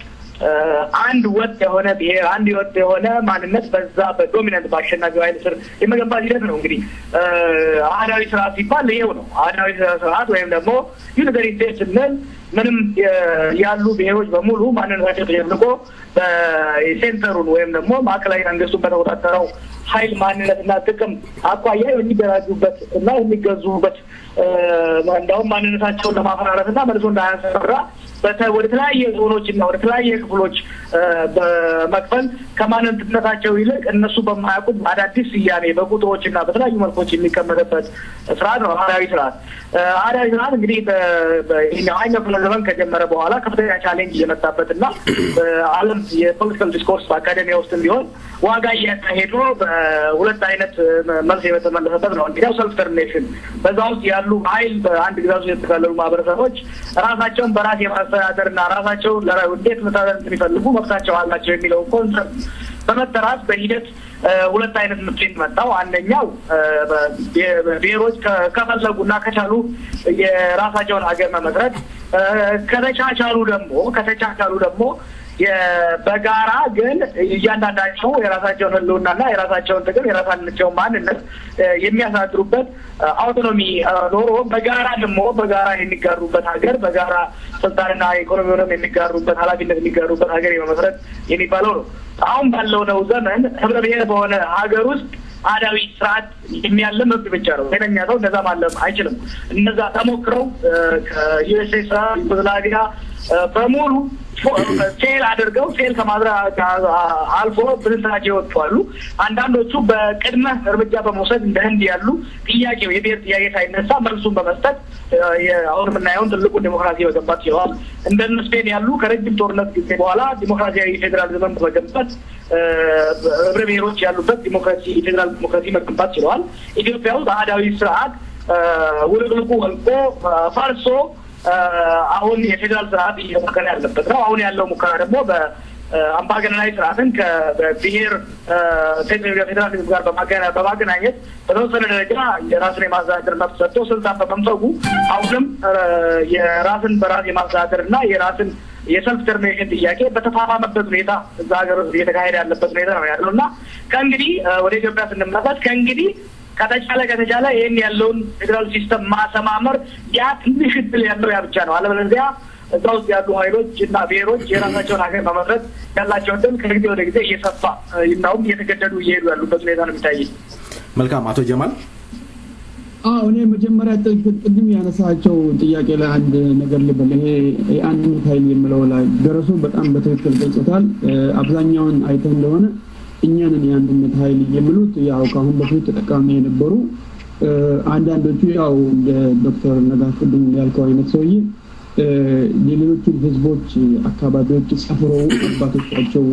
አንድ ወጥ የሆነ ብሔር አንድ ወጥ የሆነ ማንነት በዛ በዶሚናንት ባሸናፊው ኃይል ስር የመገንባት ሂደት ነው እንግዲህ አህዳዊ ስርዓት ሲባል ይሄው ነው አህዳዊ ስርዓት ወይም ደግሞ ዩኒተሪ ስቴት ስንል ምንም ያሉ ብሔሮች በሙሉ ማንነታቸው ተጀምቆ በሴንተሩን ወይም ደግሞ ማዕከላዊ መንግስቱን በተቆጣጠረው ኃይል ማንነትና ጥቅም አቋያ የሚደራጁበት እና የሚገዙበት እንደውም ማንነታቸውን ለማፈራረስና መልሶ እንዳያሰራ ወደ ተለያየ ዞኖችና ወደ ተለያየ ክፍሎች በመክፈል ከማንነታቸው ይልቅ እነሱ በማያውቁት አዳዲስ ስያሜ በቁጥሮችና በተለያዩ መልኮች የሚቀመጥበት ስርዓት ነው አህዳዊ ስርዓት አህዳዊ ስርዓት እንግዲህ በኛው ክፍለ ዘመን ከጀመረ በኋላ ከፍተኛ ቻሌንጅ እየመጣበትና በዓለም የፖለቲካል ዲስኮርስ በአካዳሚያ ውስጥ ቢሆን ዋጋ እያካሄዱ በሁለት አይነት መልስ የተመለሰበት ነው እንግዲህ ሰልፍ ተርሚኔሽን በዛ ውስጥ ያሉ ኃይል በአንድ ግዛት ውስጥ የተካለሉ ማህበረሰቦች ራሳቸውን በራስ የማስተዳደርና ራሳቸውን እንዴት መታደር እንደሚፈልጉ መብታቸው አላቸው የሚለው ኮንሰፕት በመጠራት በሂደት ሁለት አይነት ምትል መጣው አንደኛው ብሔሮች ከፈለጉና ከቻሉ የራሳቸውን ሀገር መመስረት ከተቻቻሉ ደግሞ በጋራ ግን እያንዳንዳቸው የራሳቸውን ህልውናና የራሳቸውን ጥቅም የራሳቸውን ማንነት የሚያሳድሩበት አውቶኖሚ ኖሮ በጋራ የሚጋሩበት ሀገር በጋራ ስልጣንና ኢኮኖሚውንም የሚጋሩበት ኃላፊነት የሚጋሩበት ሀገር የመመስረት የሚባለው ነው አሁን ባለው ነው ዘመን ህብረ ብሔር በሆነ ሀገር ውስጥ አህዳዊ ስርዓት የሚያለም መብት ብቻ ነው ሌላኛ ሰው እንደዛ ማለም አይችልም እነዛ ተሞክረው ከዩኤስኤስአር ዩጎዝላቪያ በሙሉ ፌል አድርገው ፌል ከማድረግ አልፎ ብልጽናቸው ይወጣሉ አንዳንዶቹ በቅድመ እርምጃ በመውሰድ እንደ ህንድ ያሉ ጥያቄው የብሔር ጥያቄ ሳይነሳ መልሱን በመስጠት አሁን የምናየውን ትልቁን ዲሞክራሲ መገንባት ችለዋል እንደነ ስፔን ያሉ ከረጅም ጦርነት ጊዜ በኋላ ዲሞክራሲያዊ ፌዴራሊዝም በመገንባት ህብረ ብሔሮች ያሉበት ፌዴራል ዲሞክራሲ መገንባት ችለዋል ኢትዮጵያ ውስጥ አህዳዊ ስርዓት ውልቅልቁ ወልቆ ፈርሶ አሁን የፌዴራል ስርዓት እየተሞከረ ያለበት ነው አሁን ያለው ሙከራ ደግሞ በአምባገነናዊ ስርዓትን ከብሔር ፌዴራሊዝም ጋር በማገናኘት በተወሰነ ደረጃ የራስን የማስተዳደር መብት ሰጥቶ ስልጣን በመምሰጉ አሁንም የራስን በራስ የማስተዳደርና የራስን የሰልፍ ተርሚኔሽን ጥያቄ በተፋፋመበት ሁኔታ እዛ ሀገር ውስጥ እየተካሄደ ያለበት ሁኔታ ነው ያለው እና ከእንግዲህ ወደ ኢትዮጵያ ስንመለከት ከእንግዲህ ከተቻለ ይህን ያለውን ፌዴራል ሲስተም ማሰማመር ያ ትንሽ እድል ያለው ያ ብቻ ነው አለበለዚያ እዛ ውስጥ ያሉ ኃይሎች እና ብሔሮች የራሳቸውን ሀገር መመስረት ያላቸው እድል ከጊዜ ወደ ጊዜ እየሰፋ እናውም እየተገደዱ እየሄዱ ያሉበት ሁኔታ ነው የሚታየው መልካም አቶ ጀማል እኔ መጀመሪያ ጥቅም ያነሳቸው ጥያቄ ላይ አንድ ነገር ልበል። ይሄ የአንድነት ኃይል የሚለው ላይ ደረሱ በጣም በትክክል ገልጾታል። አብዛኛውን አይተን እንደሆነ እኛንን የአንድነት ኃይል የሚሉት ያው ካሁን በፊት ተጠቃሚ የነበሩ አንዳንዶቹ ያው ዶክተር ነጋሽ ቅድም ያልከው አይነት ሰውዬ የሌሎች ህዝቦች አካባቢዎች ሰፍረው አባቶቻቸው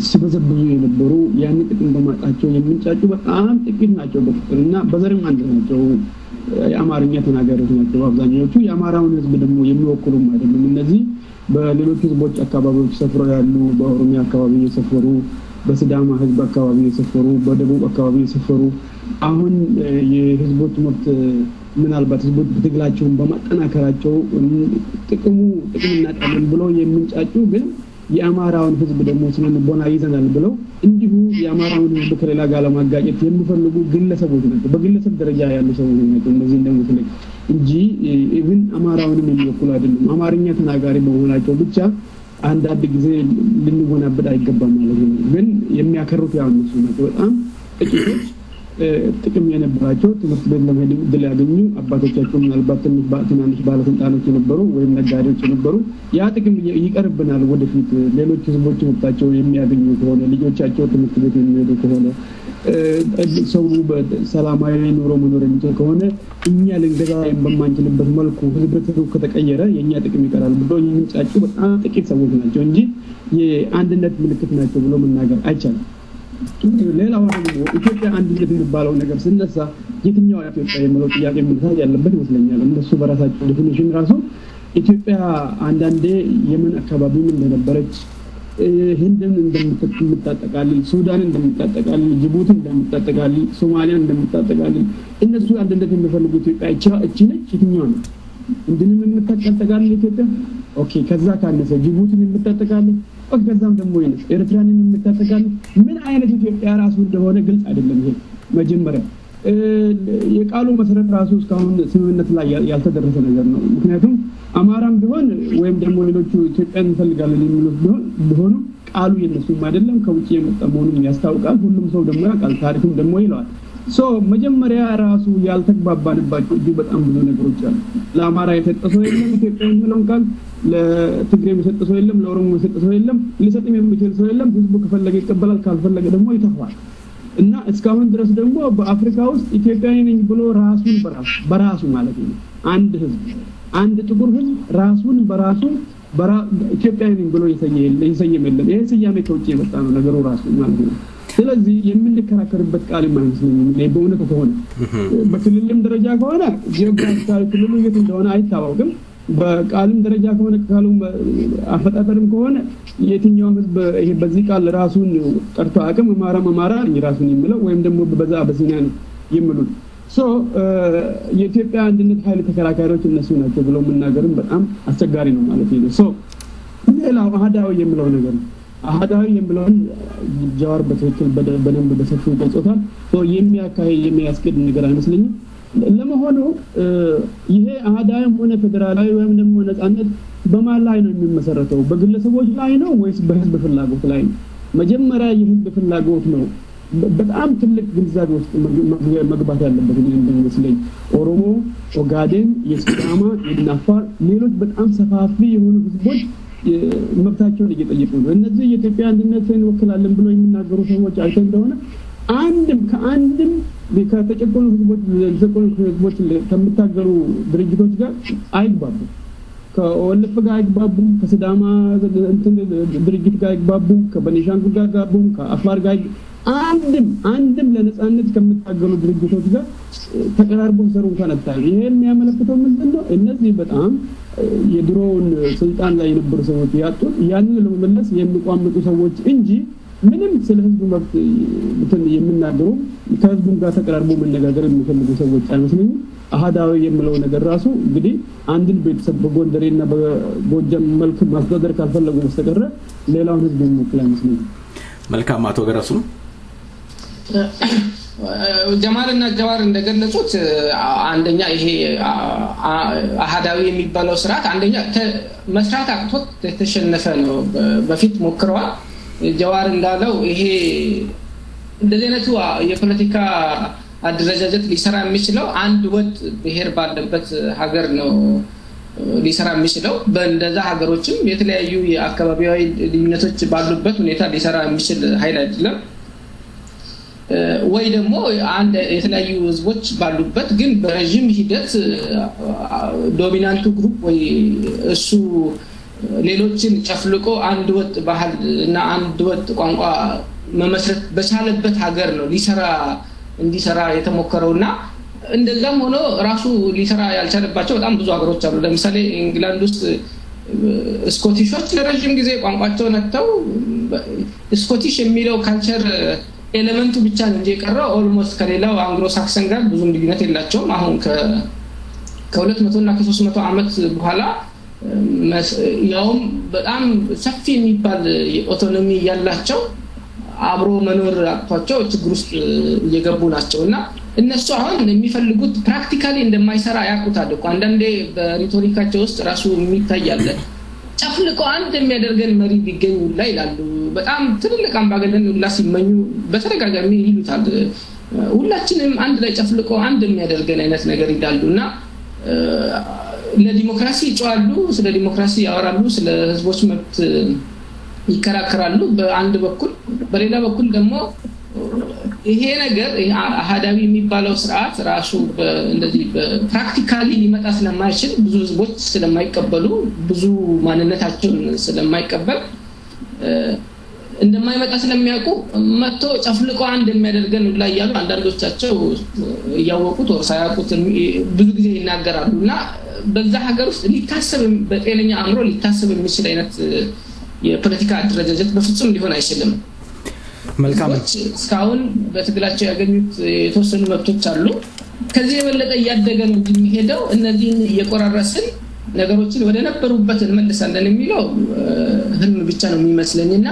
ሲበዘብዙ የነበሩ ያን ጥቅም በማጣቸው የሚንጫጩ በጣም ጥቂት ናቸው በቁጥርና በዘርም አንድ ናቸው። የአማርኛ ተናጋሪዎች ናቸው አብዛኛዎቹ። የአማራውን ህዝብ ደግሞ የሚወክሉም አይደሉም። እነዚህ በሌሎች ህዝቦች አካባቢዎች ሰፍረው ያሉ፣ በኦሮሚያ አካባቢ የሰፈሩ፣ በሲዳማ ህዝብ አካባቢ የሰፈሩ፣ በደቡብ አካባቢ የሰፈሩ አሁን የህዝቦች መብት ምናልባት ህዝቦች በትግላቸውን በማጠናከራቸው ጥቅም እናጣለን ብለው የሚንጫጩ ግን የአማራውን ህዝብ ደግሞ ስለንቦና ይዘናል ብለው እንዲሁ የአማራውን ህዝብ ከሌላ ጋር ለማጋጨት የሚፈልጉ ግለሰቦች ናቸው። በግለሰብ ደረጃ ያሉ ሰዎች ናቸው እነዚህ እንደምትልክ እንጂ ኢቭን አማራውንም የሚወክሉ አይደሉም። አማርኛ ተናጋሪ በመሆናቸው ብቻ አንዳንድ ጊዜ ልንወናበድ አይገባም ማለት ነው። ግን የሚያከሩት ያው እነሱ ናቸው። በጣም ጥቂቶች ጥቅም የነበራቸው ትምህርት ቤት ለመሄድ እድል ያገኙ አባቶቻቸው ምናልባት ትናንሽ ባለስልጣኖች የነበሩ ወይም ነጋዴዎች የነበሩ ያ ጥቅም ይቀርብናል ወደፊት ሌሎች ህዝቦች መብታቸው የሚያገኙ ከሆነ ልጆቻቸው ትምህርት ቤት የሚሄዱ ከሆነ ሰው በሰላማዊ ኑሮ መኖር የሚችል ከሆነ እኛ ልንገዛ በማንችልበት መልኩ ህዝቦቹ ከተቀየረ የኛ ጥቅም ይቀራል ብሎ የሚንጫጩ በጣም ጥቂት ሰዎች ናቸው እንጂ የአንድነት ምልክት ናቸው ብሎ መናገር አይቻልም። ሌላው ደግሞ ኢትዮጵያ አንድነት የሚባለው ነገር ሲነሳ የትኛው ኢትዮጵያ የሚለው ጥያቄ መልስ ያለበት ይመስለኛል። እነሱ በራሳቸው ዲፊኒሽን ራሱ ኢትዮጵያ አንዳንዴ የመን አካባቢም እንደነበረች ህንድን እንደምትጣጠቃልል፣ ሱዳን እንደምትጣጠቃልል፣ ጅቡቲ እንደምትጣጠቃልል፣ ሶማሊያ እንደምትጣጠቃልል እነሱ አንድነት የሚፈልጉ ኢትዮጵያ እቺ ነች የትኛው ነው እንደንም የምትጣጠቃልል ኢትዮጵያ ኦኬ ከዛ ካነሰ ጅቡቲን የምትጣጠቃልል ከዛም ደግሞ ይነስ ኤርትራንን የምትጣጠቃልል ምን አይነት ኢትዮጵያ ራሱ እንደሆነ ግልጽ አይደለም። ይሄ መጀመሪያ የቃሉ መሰረት ራሱ እስካሁን ስምምነት ላይ ያልተደረሰ ነገር ነው። ምክንያቱም አማራም ቢሆን ወይም ደግሞ ሌሎቹ ኢትዮጵያን እንፈልጋለን የሚሉት ቢሆኑ ቃሉ የነሱም አይደለም ከውጪ የመጣ መሆኑን ያስታውቃል። ሁሉም ሰው ደግሞ ያውቃል፣ ታሪክም ደግሞ ይለዋል። መጀመሪያ ራሱ ያልተግባባንባቸው እጅግ በጣም ብዙ ነገሮች አሉ። ለአማራ የተጠሰው የለም ኢትዮጵያ የሚለውን ቃል፣ ለትግሬ የተጠሰው የለም፣ ለኦሮሞ የተጠሰው የለም፣ ሊሰጥም የሚችል ሰው የለም። ህዝቡ ከፈለገ ይቀበላል፣ ካልፈለገ ደግሞ ይተፋል። እና እስካሁን ድረስ ደግሞ በአፍሪካ ውስጥ ኢትዮጵያዊ ነኝ ብሎ ራሱን በራሱ ማለት ነው አንድ ህዝብ አንድ ጥቁር ህዝብ ራሱን በራሱ ኢትዮጵያዊ ነኝ ብሎ ይሰየም የለም። ይሄ ስያሜ ከውጪ የመጣ ነው ነገሩ ራሱ ማለት ነው። ስለዚህ የምንከራከርበት ቃል የማይመስለኝም በእውነቱ ከሆነ በክልልም ደረጃ ከሆነ ጂኦግራፊካል ክልሉ የት እንደሆነ አይታወቅም። በቃልም ደረጃ ከሆነ ቃሉም አፈጣጠርም ከሆነ የትኛው ህዝብ ይሄ በዚህ ቃል ራሱን ጠርቶ አቅም አማራ ራሱን የሚለው ወይም ደግሞ በዛ በሲና ነው የሚሉት የኢትዮጵያ አንድነት ኃይል ተከራካሪዎች እነሱ ናቸው ብለው መናገርም በጣም አስቸጋሪ ነው ማለት ነው። ሌላው አሃዳዊ የሚለው ነገር ነው። አሃዳዊ የሚለውን ጃዋር በትክክል በደንብ በሰፊው ገልጾታል። የሚያስቀድ ነገር አይመስለኝም። ለመሆኑ ይሄ አሃዳዊም ሆነ ፌደራላዊ ወይም ደግሞ ነፃነት በማን ላይ ነው የሚመሰረተው? በግለሰቦች ላይ ነው ወይስ በህዝብ ፍላጎት ላይ ነው? መጀመሪያ የህዝብ ፍላጎት ነው በጣም ትልቅ ግንዛቤ ውስጥ መግባት ያለበት እንደሚመስለኝ። ኦሮሞ፣ ኦጋዴን፣ የሲዳማ፣ የናፋር ሌሎች በጣም ሰፋፊ የሆኑ ህዝቦች መብታቸውን እየጠየቁ ነው። እነዚህ የኢትዮጵያ አንድነትን ወክላለን ብለው የሚናገሩ ሰዎች አይተን እንደሆነ ከአንድም ከተጨቆኑ ህዝቦች ከሚታገሉ ድርጅቶች ጋር አይግባቡም። ከወልፍ ጋር አይግባቡም፣ ከሲዳማ ድርጅት ጋር አይግባቡም፣ ከቤኒሻንጉል ጋር አይግባቡም፣ ከአፋር ጋር አንድም ለነፃነት ከሚታገሉ ድርጅቶች ጋር ተቀራርቦ ሰሩ እንኳን አታዩ። ይሄ የሚያመለክተው ምንድነው? እነዚህ በጣም የድሮውን ስልጣን ላይ የነበሩ ሰዎች ያጡት ያንን ለመመለስ የሚቋምጡ ሰዎች እንጂ ምንም ስለ ህዝቡ መብት የሚናገሩ ከህዝቡ ጋር ተቀራርቦ መነጋገር የሚፈልጉ ሰዎች አይመስልኝም። አሃዳዊ የሚለው ነገር ራሱ እንግዲህ አንድን ቤተሰብ በጎንደሬና በጎጃም መልክ ማስተዳደር ካልፈለጉ በስተቀር ሌላውን ህዝብ የሚወክል አይመስልኝም። መልካም አቶ ገረሱ ጀማልና ጀዋር እንደገለጹት አንደኛ ይሄ አሃዳዊ የሚባለው ስርዓት አንደኛ መስራት አቅቶት የተሸነፈ ነው። በፊት ሞክረዋል። ጀዋር እንዳለው ይሄ እንደዚህ አይነቱ የፖለቲካ አደረጃጀት ሊሰራ የሚችለው አንድ ወጥ ብሔር ባለበት ሀገር ነው ሊሰራ የሚችለው በእንደዛ ሀገሮችም የተለያዩ የአካባቢያዊ ልዩነቶች ባሉበት ሁኔታ ሊሰራ የሚችል ኃይል አይደለም ወይ ደግሞ አንድ የተለያዩ ህዝቦች ባሉበት ግን በረጅም ሂደት ዶሚናንቱ ግሩፕ ወይ እሱ ሌሎችን ጨፍልቆ አንድ ወጥ ባህል እና አንድ ወጥ ቋንቋ መመስረት በቻለበት ሀገር ነው እንዲሰራ የተሞከረውና እንደዛም ሆኖ ራሱ ሊሰራ ያልቻለባቸው በጣም ብዙ ሀገሮች አሉ ለምሳሌ እንግላንድ ውስጥ ስኮቲሾች ለረጅም ጊዜ ቋንቋቸው ነጥተው ስኮቲሽ የሚለው ካልቸር ኤሌመንቱ ብቻ ነው እንጂ የቀረው ኦልሞስት ከሌላው አንግሎ ሳክሰን ጋር ብዙ ልዩነት የላቸውም አሁን ከ200 እና ከ300 ዓመት በኋላ ያውም በጣም ሰፊ የሚባል ኦቶኖሚ ያላቸው አብሮ መኖር አጥቷቸው ችግር ውስጥ እየገቡ ናቸውና እነሱ አሁን የሚፈልጉት ፕራክቲካሊ እንደማይሰራ ያቁታል እኮ አንዳንዴ በሪቶሪካቸው ውስጥ ራሱ የሚታያለ ጨፍልቆ አንድ የሚያደርገን መሪ ቢገኙ ላይ ይላሉ በጣም ትልልቅ አምባገነን ሁላ ሲመኙ በተደጋጋሚ ይሉታል ሁላችንም አንድ ላይ ጨፍልቆ አንድ የሚያደርገን አይነት ነገር ይላሉና ለዲሞክራሲ ይጫዋሉ ስለ ዲሞክራሲ ያወራሉ ስለ ህዝቦች መብት ይከራከራሉ በአንድ በኩል በሌላ በኩል ደግሞ ይሄ ነገር አሃዳዊ የሚባለው ስርዓት ራሱ እንደዚህ ፕራክቲካሊ ሊመጣ ስለማይችል ብዙ ህዝቦች ስለማይቀበሉ ብዙ ማንነታቸውን ስለማይቀበል እንደማይመጣ ስለሚያውቁ መጥቶ ጨፍልቆ አንድ የሚያደርገን ላይ ያሉ አንዳንዶቻቸው ያወቁት ወር ሳያውቁት ብዙ ጊዜ ይናገራሉና በዛ ሀገር ውስጥ ሊታሰብ በጤነኛ አእምሮ ሊታሰብ የሚችል አይነት የፖለቲካ አደረጃጀት በፍጹም ሊሆን አይችልም መልካም እስካሁን በትግላቸው ያገኙት የተወሰኑ መብቶች አሉ ከዚህ የበለጠ ያደገ ነው የሚሄደው እነዚህን እየቆራረስን ነገሮችን ወደ ነበሩበት እንመልሳለን የሚለው ህልም ብቻ ነው የሚመስለኝና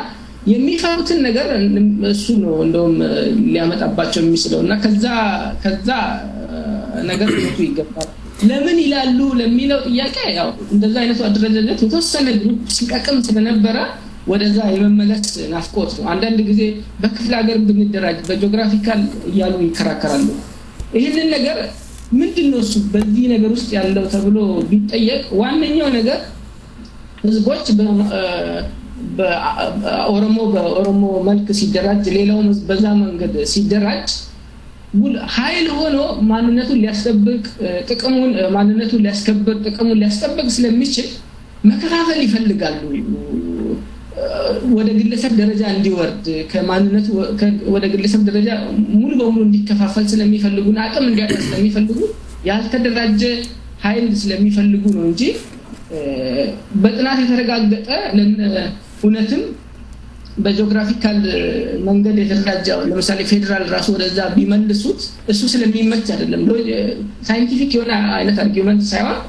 የሚፈሩትን ነገር እሱ ነው እንደውም ሊያመጣባቸው የሚችለውና ከዛ ነገር ነው ይገባል ለምን ይላሉ ለሚለው ጥያቄ ያው እንደዛ አይነቱ አደረጃጀት የተወሰነ ግሩፕ ሲቀቅም ስለነበረ ወደዛ የመመለስ ናፍቆት ነው አንዳንድ ጊዜ በክፍለ ሀገር ብንደራጅ በጂኦግራፊካል ያሉ ይከራከራሉ ይሄንን ነገር ምንድነው እሱ በዚህ ነገር ውስጥ ያለው ተብሎ ቢጠየቅ ዋነኛው ነገር ህዝቦች በኦሮሞ መልክ ሲደራጅ ሌላው በዛ መንገድ ሲደራጅ ኃይል ሆኖ ማንነቱን ሊያስጠብቅ ማንነቱን ሊያስከብር ጥቅሙን ሊያስጠብቅ ስለሚችል መከፋፈል ይፈልጋሉ ወደ ግለሰብ ደረጃ እንዲወርድ ከማንነቱ ወደ ግለሰብ ደረጃ ሙሉ በሙሉ እንዲከፋፈል ስለሚፈልጉና አቅም እንዲያጣ ስለሚፈልጉ ያልተደራጀ ኃይል ስለሚፈልጉ ነው እንጂ በጥናት የተረጋገጠ እውነትም በጂኦግራፊካል በመንገድ የተደራጀው ለምሳሌ ፌደራል ራሱ ወደዛ ቢመልሱት እሱ ስለሚመች አይደለም ሳይንቲፊክ የሆነ አይነት አርጊውመንት ሳይሆን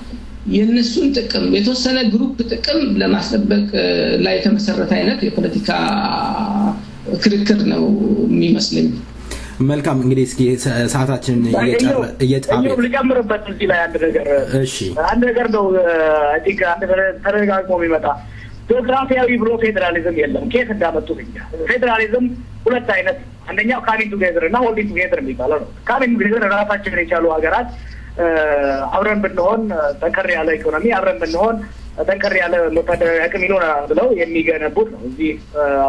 የነሱን ጥቅም የተወሰነ ግሩፕ ጥቅም ለማስጠበቅ ላይ የተመሰረተ አይነት የፖለቲካ ክርክር ነው የሚመስለኝ መልካም እንግዲህ እስኪ ሰዓታችን እየጫረ ልጨምርበት እዚህ ላይ አንድ ነገር ነው አዲጋ ተረጋግሞ የሚመጣ ጂኦግራፊያዊ ብሎ ፌደራሊዝም የለም ከየት እንዳመጡት ፌደራሊዝም ሁለት አይነት አንደኛው ካሚንግ ቱጌዘር እና ሆልዲንግ ቱጌዘር የሚባለው ነው ካሚንግ ቱጌዘር ራሳቸውን የቻሉ ሀገራት አብረን ብንሆን ጠንከር ያለ ኢኮኖሚ አብረን ብንሆን ጠንከር ያለ ወታደራዊ አቅም ይኖራል ብለው የሚገነቡት ነው እዚህ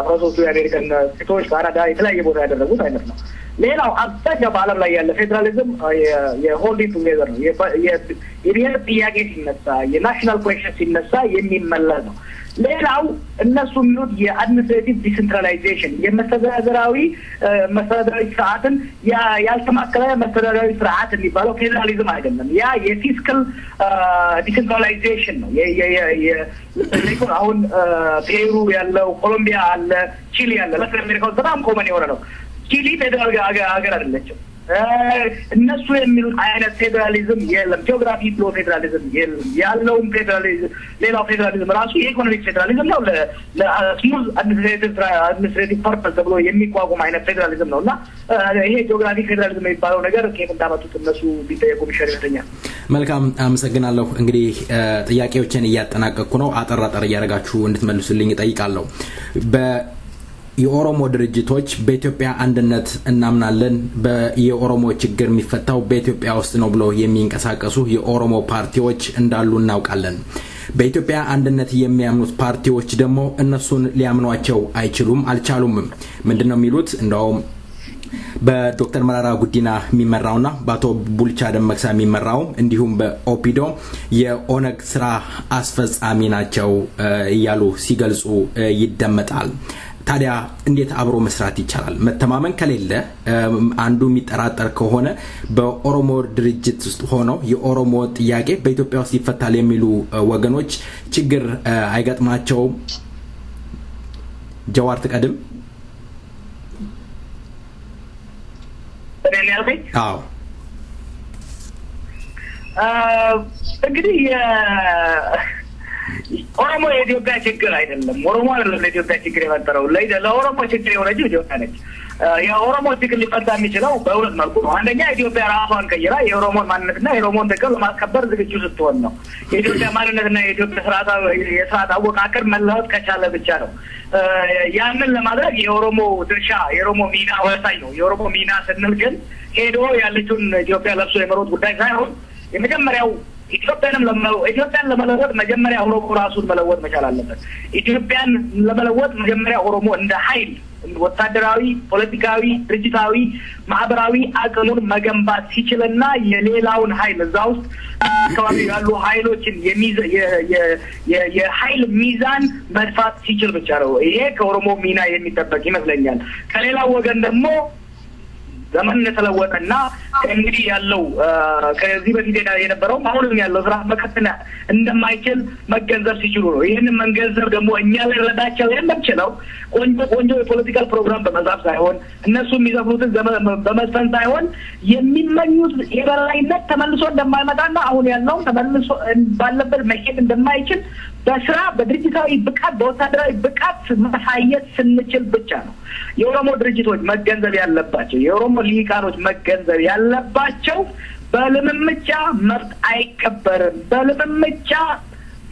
13 የአሜሪካን ስቴቶች ካናዳ የተለያየ ቦታ ያደረጉት አይነት ነው ሌላው አብዛኛው በዓለም ላይ ያለ ፌደራሊዝም የሆልዲንግ ቱጌዘር ነው የብሔር ጥያቄ ሲነሳ የናሽናል ኩዌስቸን ሲነሳ የሚመለስ ነው ሌላው እነሱ የሚሉት የአድሚኒስትሬቲቭ ዲሴንትራላይዜሽን የመስተዳደራዊ ስርዓትን ያልተማከለ መስተዳደራዊ ስርዓት የሚባለው ፌደራሊዝም አይደለም ያ የፊስካል ዲሴንትራላይዜሽን ነው አሁን ፔሩ ያለው ኮሎምቢያ አለ ቺሊ አለ ለምሳሌ አሜሪካ በጣም ኮመን የሆነ ነው ቺሊ ፌደራል ሀገር አይደለችም እነሱ የሚሉት አይነት ፌደራሊዝም የለም ጂኦግራፊ ብሎ ፌደራሊዝም የለም ያለውም ፌደራሊዝም ሌላው ፌደራሊዝም ራሱ የኢኮኖሚክ ፌደራሊዝም ነው ለስሙዝ አድሚኒስትሬቲቭ ፐርፐስ ተብሎ የሚቋቋም አይነት ፌደራሊዝም ነውና ይሄ ጂኦግራፊክ ፌደራሊዝም የሚባለው ነገር ከየት እንዳመጡት እነሱ ቢጠየቁ ቢሻል ይመስለኛል መልካም አመሰግናለሁ እንግዲህ ጥያቄዎችን እያጠናቀቅኩ ነው አጠራጠር እያደረጋችሁ እንድትመልሱልኝ እጠይቃለሁ የኦሮሞ ድርጅቶች በኢትዮጵያ አንድነት እናምናለን የኦሮሞ ችግር የሚፈታው በኢትዮጵያ ውስጥ ነው ብሎ የሚንቀሳቀሱ የኦሮሞ ፓርቲዎች እንዳሉ እናውቃለን። በኢትዮጵያ አንድነት የሚያምኑት ፓርቲዎች ደግሞ እነሱን ሊያምኗቸው አልቻሉም። ምንድነው የሚሉት? እንደውም በዶክተር መራራ ጉዲና የሚመራውና በአቶ ቡልቻ ደመቅሳ የሚመራው እንዲሁም በኦፒዶ የኦነግ ስራ አስፈጻሚ ናቸው እያሉ ሲገልጹ ይደመጣል። ታዲያ እንዴት አብሮ መስራት ይቻላል? መተማመን ከሌለ አንዱ የሚጠራጠር ከሆነ በኦሮሞ ድርጅት ውስጥ ሆኖ የኦሮሞ ጥያቄ በኢትዮጵያ ውስጥ ይፈታል የሚሉ ወገኖች ችግር አይገጥማቸውም? ጀዋር ተቀድም አዎ እንግዲህ ኦሮሞ የኢትዮጵያ ችግር አይደለም። ኦሮሞ አይደለም ለኢትዮጵያ ችግር የፈጠረው። ለኦሮሞ ችግር የሆነችው ኢትዮጵያ ነች። የኦሮሞ ችግር ሊፈታ የሚችለው በሁለት መልኩ ነው። አንደኛ ኢትዮጵያ ራሷን ቀይራ የኦሮሞን ማንነትና የኦሮሞን ጥቅም ለማስከበር ዝግጁ ስትሆን ነው። የኢትዮጵያ ማንነትና የኢትዮጵያ የስርዓት አወቃቀር መለወጥ ከቻለ ብቻ ነው። ያንን ለማድረግ የኦሮሞ ድርሻ የኦሮሞ ሚና ወሳኝ ነው። የኦሮሞ ሚና ስንል ግን ሄዶ ያለችውን ኢትዮጵያ ለብሶ የመሮጥ ጉዳይ ሳይሆን የመጀመሪያው ኢትዮጵያን ለመለወጥ መጀመሪያ ኦሮሞ ራሱን መለወጥ መቻል አለበት። ኢትዮጵያን ለመለወጥ መጀመሪያ ኦሮሞ እንደ ኃይል ወታደራዊ፣ ፖለቲካዊ፣ ድርጅታዊ፣ ማህበራዊ አቅሙን መገንባት ሲችልና የሌላውን ኃይል እዛ ውስጥ አካባቢ ያሉ ኃይሎችን የኃይል ሚዛን መድፋት ሲችል ብቻ ነው። ይሄ ከኦሮሞ ሚና የሚጠበቅ ይመስለኛል። ከሌላው ወገን ደግሞ ዘመን ተለወጠና እንግዲህ ያለው ከዚህ በፊት የነበረው አሁንም ያለው ስራ መከተል እንደማይችል መገንዘብ ሲችሉ ነው። ይሄንን መንገንዘብ ደግሞ እኛ ልንረዳቸው የምንችለው ቆንጆ የፖለቲካል ፕሮግራም በመጻፍ ሳይሆን እነሱ የሚዘፍኑትን በመስፈን ሳይሆን የሚመኙት የበላይነት ተመልሶ እንደማይመጣና አሁን ያለው ተመልሶ ባለበት መሄድ እንደማይችል በስራ በድርጅታዊ ብቃት በወታደራዊ ብቃት ማሳየት ስንችል ብቻ ነው። የኦሮሞ ድርጅቶች መገንዘብ ያለባቸው የኦሮሞ ሊቃኖች መገንዘብ ያለባቸው በልምምጫ መብት አይከበርም። በልምምጫ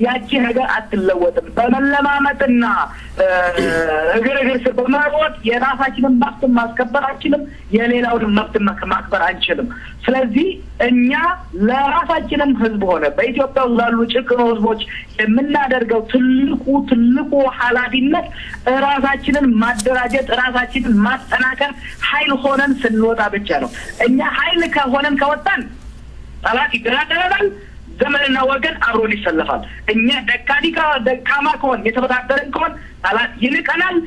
ያቺ ነገር አትለወጥም። በመለማመጥና እግር ስር በመሮጥ የራሳችንን መብት ማስከበር አንችልም፣ የሌላውን መብት ማክበር አንችልም። ስለዚህ እኛ ለራሳችንም ህዝብ ሆነ በኢትዮጵያ ላሉ ጭቁን ህዝቦች የምናደርገው ትልቁ ኃላፊነት ራሳችንን ማደራጀት፣ ራሳችንን ማጠናከር፣ ኃይል ሆነን ስንወጣ ብቻ ነው። እኛ ኃይል ከወጣን ጠላት ይደራደራል፣ ዘመንና ወገን አብሮን ይሰለፋል። እኛ ደካማ ከሆን የተበታተርን ከሆን ጠላት ይልቀናል።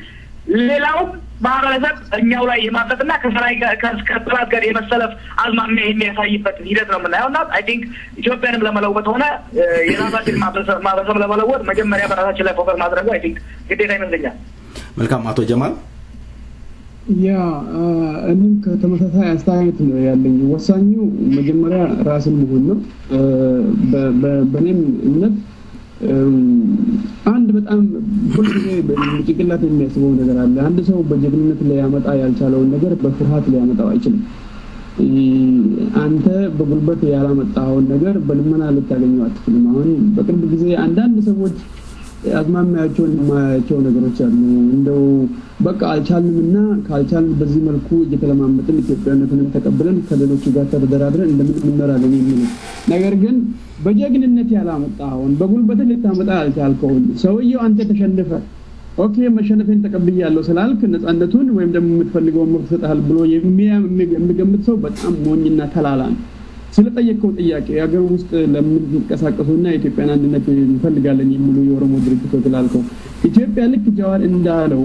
ሌላውም ማህበረሰብ እኛው ላይ የማፈጥና ከጠላት ጋር የመሰለፍ አዝማሚያ የሚያሳይበት ሂደት ነው የምናየው እና አይ ቲንክ ኢትዮጵያንም ለመለወጥ ሆነ የራሳችን ማህበረሰብ ለመለወጥ መጀመሪያ በራሳችን ላይ ፎከስ ማድረጉ አይ ቲንክ ግዴታ ይመስለኛል። መልካም አቶ ጀማል። እኔም ከተመሳሳይ አስተያየት ነው ያለኝ። ወሳኙ መጀመሪያ ራስን መሆን ነው። በእኔም እምነት አንድ በጣም ሁልጊዜ በጭንቅላት የሚያስበው ነገር አለ። አንድ ሰው በጀግንነት ሊያመጣ ያልቻለውን ነገር በፍርሃት ሊያመጣው አይችልም። አንተ በጉልበት ያላመጣውን ነገር በልመና ልታገኘው አትችልም። አሁን በቅርብ ጊዜ አንዳንድ ሰዎች አዝማሚያቸውን የማያቸው ነገሮች አሉ። እንደው በቃ አልቻልንምና ካልቻልን በዚህ መልኩ እየተለማመጥን ኢትዮጵያነትንም ተቀብለን ከሌሎቹ ጋር ተደራድረን እንደምንመራለን የሚሉ ነገር ግን በጀግንነት ያላመጣውን በጉልበት ልታመጣ ያልቻልከውን ሰውየው አንተ ተሸነፈ ኦኬ መሸነፍን ተቀብያለሁ ስላልክ ነፃነቱን ወይም ደግሞ የምትፈልገውን መብት ሰጣል ብሎ የሚገምት ሰው በጣም ሞኝና ተላላ ነው። ስለጠየቀው ጥያቄ ያገር ውስጥ ለምንቀሳቀሱና ኢትዮጵያን አንድነት እንፈልጋለን የሚሉ የኦሮሞ ድርጅቶች ላልከው ኢትዮጵያ ልክ ጃዋር እንዳለው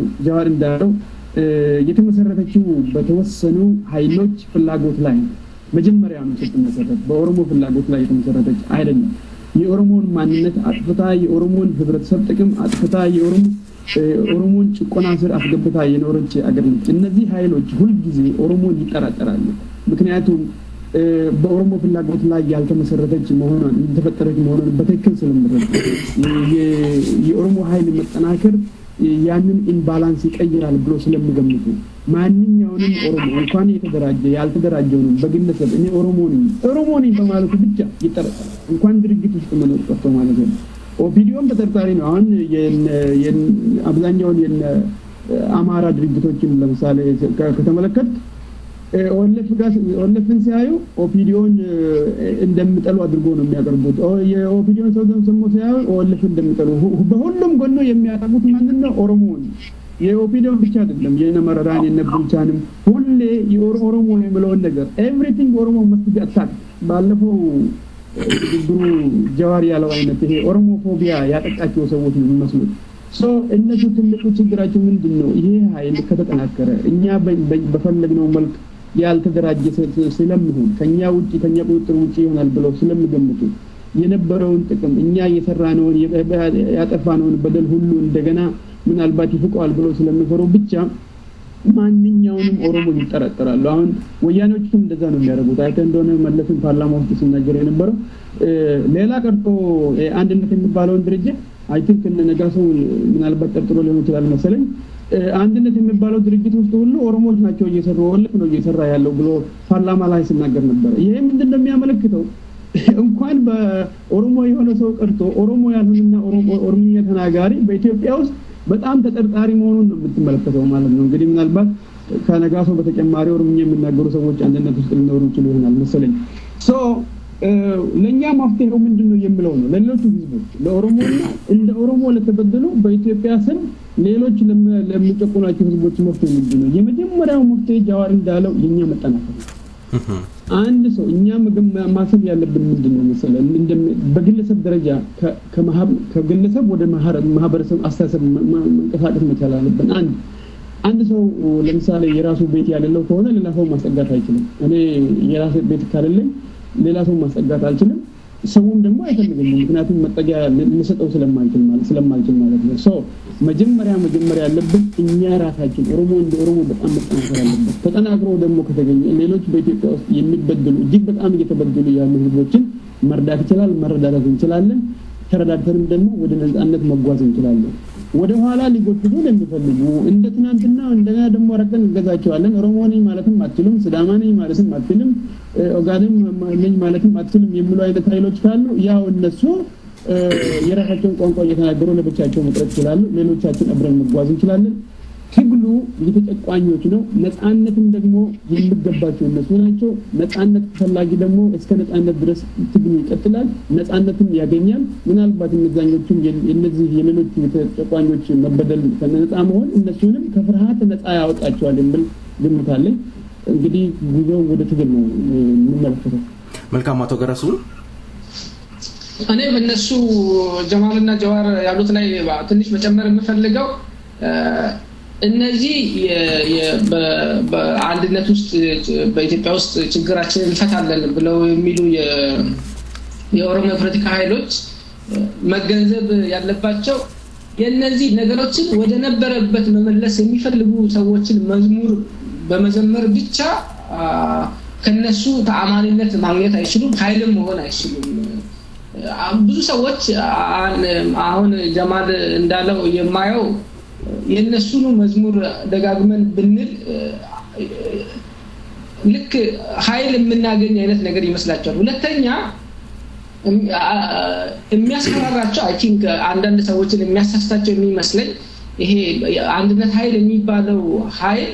የተመሰረተችው በተወሰኑ ኃይሎች ፍላጎት ላይ መጀመሪያ ነው ስትመሰረት በኦሮሞ ፍላጎት ላይ የተመሰረተች አይደለም። የኦሮሞን ማንነት አጥፍታ የኦሮሞን ህብረተሰብ ጥቅም አጥፍታ የኦሮሞን ጭቆና ስር አስገብታ የኖረች አገር ነች። እነዚህ ኃይሎች ሁሉ ጊዜ ኦሮሞን ይጠራጠራሉ። ምክንያቱም በኦሮሞ ፍላጎት ላይ ያልተመሰረተች መሆኗን የተፈጠረች መሆኗን በትክክል ስለምረዳ የኦሮሞ ኃይል መጠናከር ያንን ኢምባላንስ ይቀይራል ብሎ ስለምገምቱ ማንኛውንም ኦሮሞ እንኳን የተደራጀ ያልተደራጀውንም በግለሰብ እኔ ኦሮሞ ነኝ በማለቱ ብቻ ይጠረጠራል። እንኳን ድርጅት ውስጥ መኖር ቀርቶ ማለት ነው። ኦፒዲዮም ተጠርጣሪ ነው። አሁን አብዛኛውን አማራ ድርጅቶችን ለምሳሌ ከተመለከት ኦለፍን ሲያዩ ኦፒዲዮን እንደምጠሉ አድርጎ ነው የሚያቀርቡት የኦፒዲዮን ሰው ደግሞ ሲያዩ ኦለፍ እንደምጠሉ በሁሉም ጎኖ የሚያቀርቡት ማንነው ኦሮሞን የኦፒዲዮን ብቻ አይደለም የነመረራን የነብልቻንም ሁሌ የኦሮሞ የሚለው ነገር ኤቭሪቲንግ ኦሮሞ must be attacked ባለፈው ድግሩ ጀዋር ያለው አይነት ይሄ ኦሮሞፎቢያ ያጠቃቸው ሰዎች ነው የሚመስሉት ሶ እነሱ ትልቁ ችግራቸው ምንድነው ይሄ ኃይል ከተጠናከረ እኛ በፈለግነው መልክ ያልተደራጀ ስለምሆን ከኛ ውጪ ከኛ ቁጥጥር ውጪ ይሆናል ብለው ስለምገምቱ የነበረውን ጥቅም እኛ እየሰራነውን ያጠፋነውን በደል ሁሉ እንደገና ምናልባት ይፍቀዋል ብለው ስለሚፈሩ ብቻ ማንኛውንም ኦሮሞ ይጠረጠራሉ አሁን ወያኔዎችም እንደዛ ነው የሚያደርጉት አይተ እንደሆነ መለስን ፓርላማ ውስጥ ሲናገር የነበረው ሌላ ቀርቶ አንድነት የሚባለውን ድርጅት አይ ቲንክ ነጋሶ ምናልባት ጠርጥሮ ሊሆን ይችላል መሰለኝ አንድነት የሚባለው ድርጅት ውስጥ ሁሉ ኦሮሞዎች ናቸው እየሰሩ ወልፍ ነው እየሰራ ያለው ብሎ ፓርላማ ላይ ሲናገር ነበር ይሄ ምንድነው የሚያመለክተው እንኳን በኦሮሞ የሆነ ሰው ቀርቶ ኦሮሞ ያልሆነና ኦሮሚያ ተናጋሪ በኢትዮጵያ ውስጥ በጣም ተጠርጣሪ መሆኑን ነው የምትመለከተው ማለት ነው እንግዲህ ምናልባት ከነጋሶ በተጨማሪ ኦሮሚያ የሚናገሩ ሰዎች አንድነት ውስጥ ሊኖሩ ይችላል መሰለኝ ሶ ለኛ ማፍተው ምንድነው የሚለው ነው ለሌሎች ህዝቦች ለኦሮሞና እንደ ኦሮሞ ለተበደሉ በኢትዮጵያ ስም ሌሎች ለሚጨቁናቸው ህዝቦች መፍትሄ ምንድነው የመጀመሪያው መፍትሄ ጃዋር እንዳለው የኛ መጠናከር አንድ ሰው እኛ ማሰብ ያለብን ምንድነው መሰለኝ በግለሰብ ደረጃ ከግለሰብ ወደ ማህበረሰብ አስተሳሰብ መንቀሳቀስ መቻል አለብን አንድ ሰው ለምሳሌ የራሱ ቤት ያለው ከሆነ ሌላ ሰው ማስጠጋት አይችልም እኔ የራሴ ቤት ካለኝ ሌላ ሰው ማስጠጋት አልችልም ሰውም ደግሞ አይፈልግም ምክንያቱም መጠጊያ ልሰጠው ስለማልችል ማለት ነው ሶ መጀመሪያ ያለብን እኛ ራሳችን ኦሮሞ እንደ ኦሮሞ በጣም መጠናከር አለበት ተጠናክሮ ደግሞ ከተገኘ ሌሎች በኢትዮጵያ ውስጥ የሚበደሉ እጅግ በጣም እየተበደሉ ያሉ ህዝቦችን መርዳት ይችላል መረዳዳት እንችላለን ተረዳድተንም ደግሞ ወደ ነፃነት መጓዝ እንችላለን ወደ ኋላ ሊጎትቱ ለሚፈልጉ እንደ ትናንትና እንደገና ደግሞ ረቀን እንገዛቸዋለን ኦሮሞ ነኝ ማለትም አትችልም ሲዳማ ነኝ ማለትም አትችልም ኦጋዴን ነኝ ማለትም አትችልም የሚሉ አይነት ኃይሎች ካሉ ያው እነሱ የራሳቸውን ቋንቋ እየተናገሩ ለብቻቸው መቅረት ይችላሉ ሌሎቻችን አብረን መጓዝ እንችላለን ትግሉ የተጨቋኞች ነው ነፃነትም ደግሞ የሚገባቸው እነሱ ናቸው ነፃነት ፈላጊ ደግሞ እስከ ነፃነት ድረስ ትግሉ ይቀጥላል ነፃነትም ያገኛል ምናልባት እነዛኞችም የነዚህ የሌሎች የተጨቋኞች መበደል ከነፃ መሆን እነሱንም ከፍርሃት ነፃ ያወጣቸዋል የሚል ግምት አለኝ እንግዲህ ጉዞው ወደ ትግል ነው የምንመለከተው መልካም አቶ ገረሱ እኔም እነሱ ጀማልና ጀዋር ያሉት ላይ ትንሽ መጨመር የምፈልገው እነዚህ በአንድነት ውስጥ በኢትዮጵያ ውስጥ ችግራችንን እንፈታለን ብለው የሚሉ የኦሮሞ ፖለቲካ ኃይሎች መገንዘብ ያለባቸው የነዚህ ነገሮችን ወደ ነበረበት መመለስ የሚፈልጉ ሰዎችን መዝሙር በመዘመር ብቻ ከነሱ ተአማኒነት ማግኘት አይችሉም ኃይልም መሆን አይችሉም ብዙ ሰዎች አሁን ጀማል እንዳለው የማየው የነሱኑ መዝሙር ደጋግመን ብንል ልክ ኃይል የምናገኝ አይነት ነገር ይመስላችኋል ሁለተኛ የሚያስፈራራቸው አይ ቲንክ አንዳንድ ሰዎችን የሚያሳስታቸው የሚመስለኝ ይሄ አንድነት ኃይል የሚባለው ኃይል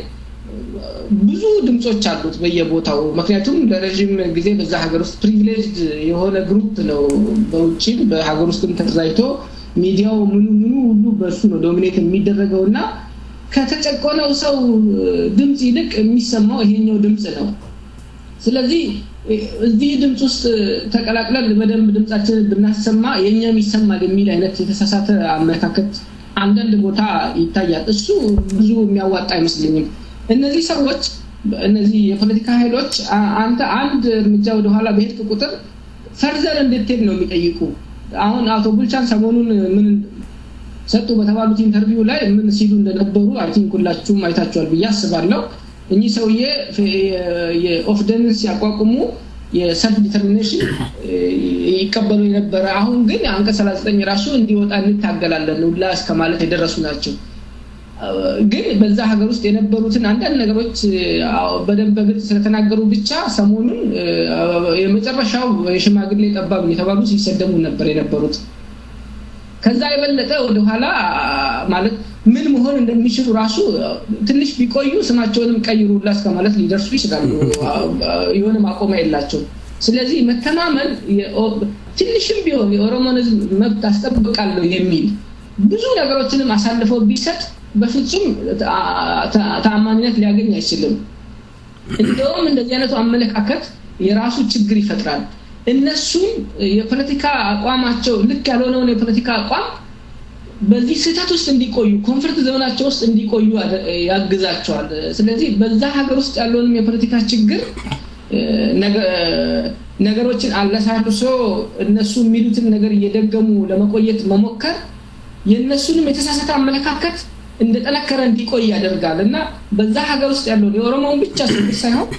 ብዙ ድምጾች አሉት በየቦታው ምክንያቱም ለረጅም ጊዜ በዛ ሀገር ውስጥ ፕሪቪሌጅድ የሆነ ግሩፕ ነው በውጪም በሀገር ውስጥም ተዛይቶ ሚዲያው ምኑ ሁሉ በሱ ነው ዶሚኔት የሚደረገውና ከተጨቆነው ሰው ድምጽ ይልቅ የሚሰማው ይሄኛው ድምጽ ነው ስለዚህ እዚህ ድምጽ ውስጥ ተቀላቅለን በደንብ ድምጻችንን ብናሰማ የኛም ይሰማል የሚል አይነት የተሳሳተ አመለካከት አንዳንድ ቦታ ይታያል እሱ ብዙ የሚያዋጣ አይመስልኝም እነዚህ ሰዎች እነዚህ የፖለቲካ ኃይሎች አንተ አንድ እርምጃ ወደ ኋላ በሄድክ ቁጥር ፈርዘር እንድትሄድ ነው የሚጠይቁ አሁን አቶ ቡልቻን ሰሞኑን ምን ሰጡ በተባሉት ኢንተርቪው ላይ ምን ሲሉ እንደነበሩ አይ ቲንክ ሁላችሁም አይታችኋል ብዬ አስባለሁ እኚህ ሰውዬ የኦፍደንስ ያቋቁሙ የሰልፍ ዲተርሚኔሽን ይቀበሉ የነበረ አሁን ግን አንቀጽ 39 ራሱ እንዲወጣ እንታገላለን ሁላ እስከማለት የደረሱ ናቸው ግን በዛ ሀገር ውስጥ የነበሩትን አንዳንድ ነገሮች በደንብ በግልጽ ስለተናገሩ ብቻ ሰሞኑን የመጨረሻው የሽማግሌ ጠባብ የተባሉ ሲሰደሙ ነበር የነበሩት ከዛ የበለጠ ወደ ኋላ ማለት ምን መሆን እንደሚችሉ ራሱ ትንሽ ቢቆዩ ስማቸውንም ቀይሩላስ ከማለት ሊደርሱ ይችላሉ የሆነ ማቆሚያ የላቸው ስለዚህ መተማመን ትንሽም ቢሆን የኦሮሞን መብት አስጠብቃለሁ የሚል ብዙ ነገሮችንም አሳልፈው ቢሰጥ በፍጹም ተአማኝነት ሊያገኝ አይችልም እንደውም እንደዚህ አይነቱ አመለካከት የራሱ ችግር ይፈጥራል እነሱ የፖለቲካ አቋማቸው ልክ ያልሆነውን የፖለቲካ አቋም በዚህ ስህተት ውስጥ እንዲቆዩ ኮንፈርት ዞናቸው ውስጥ እንዲቆዩ ያግዛቸዋል ስለዚህ በዛ ሀገር ውስጥ ያለውን የፖለቲካ ችግር ነገሮችን አለሳልሶ እነሱ የሚሉትን ነገር እየደገሙ ለመቆየት መሞከር የነሱንም የተሳሳተ አመለካከት እንደተጠናከረ እንዲቆይ ያደርጋልና በዛ ሀገር ውስጥ ያለው የኦሮሞን ብቻ ሳይሆን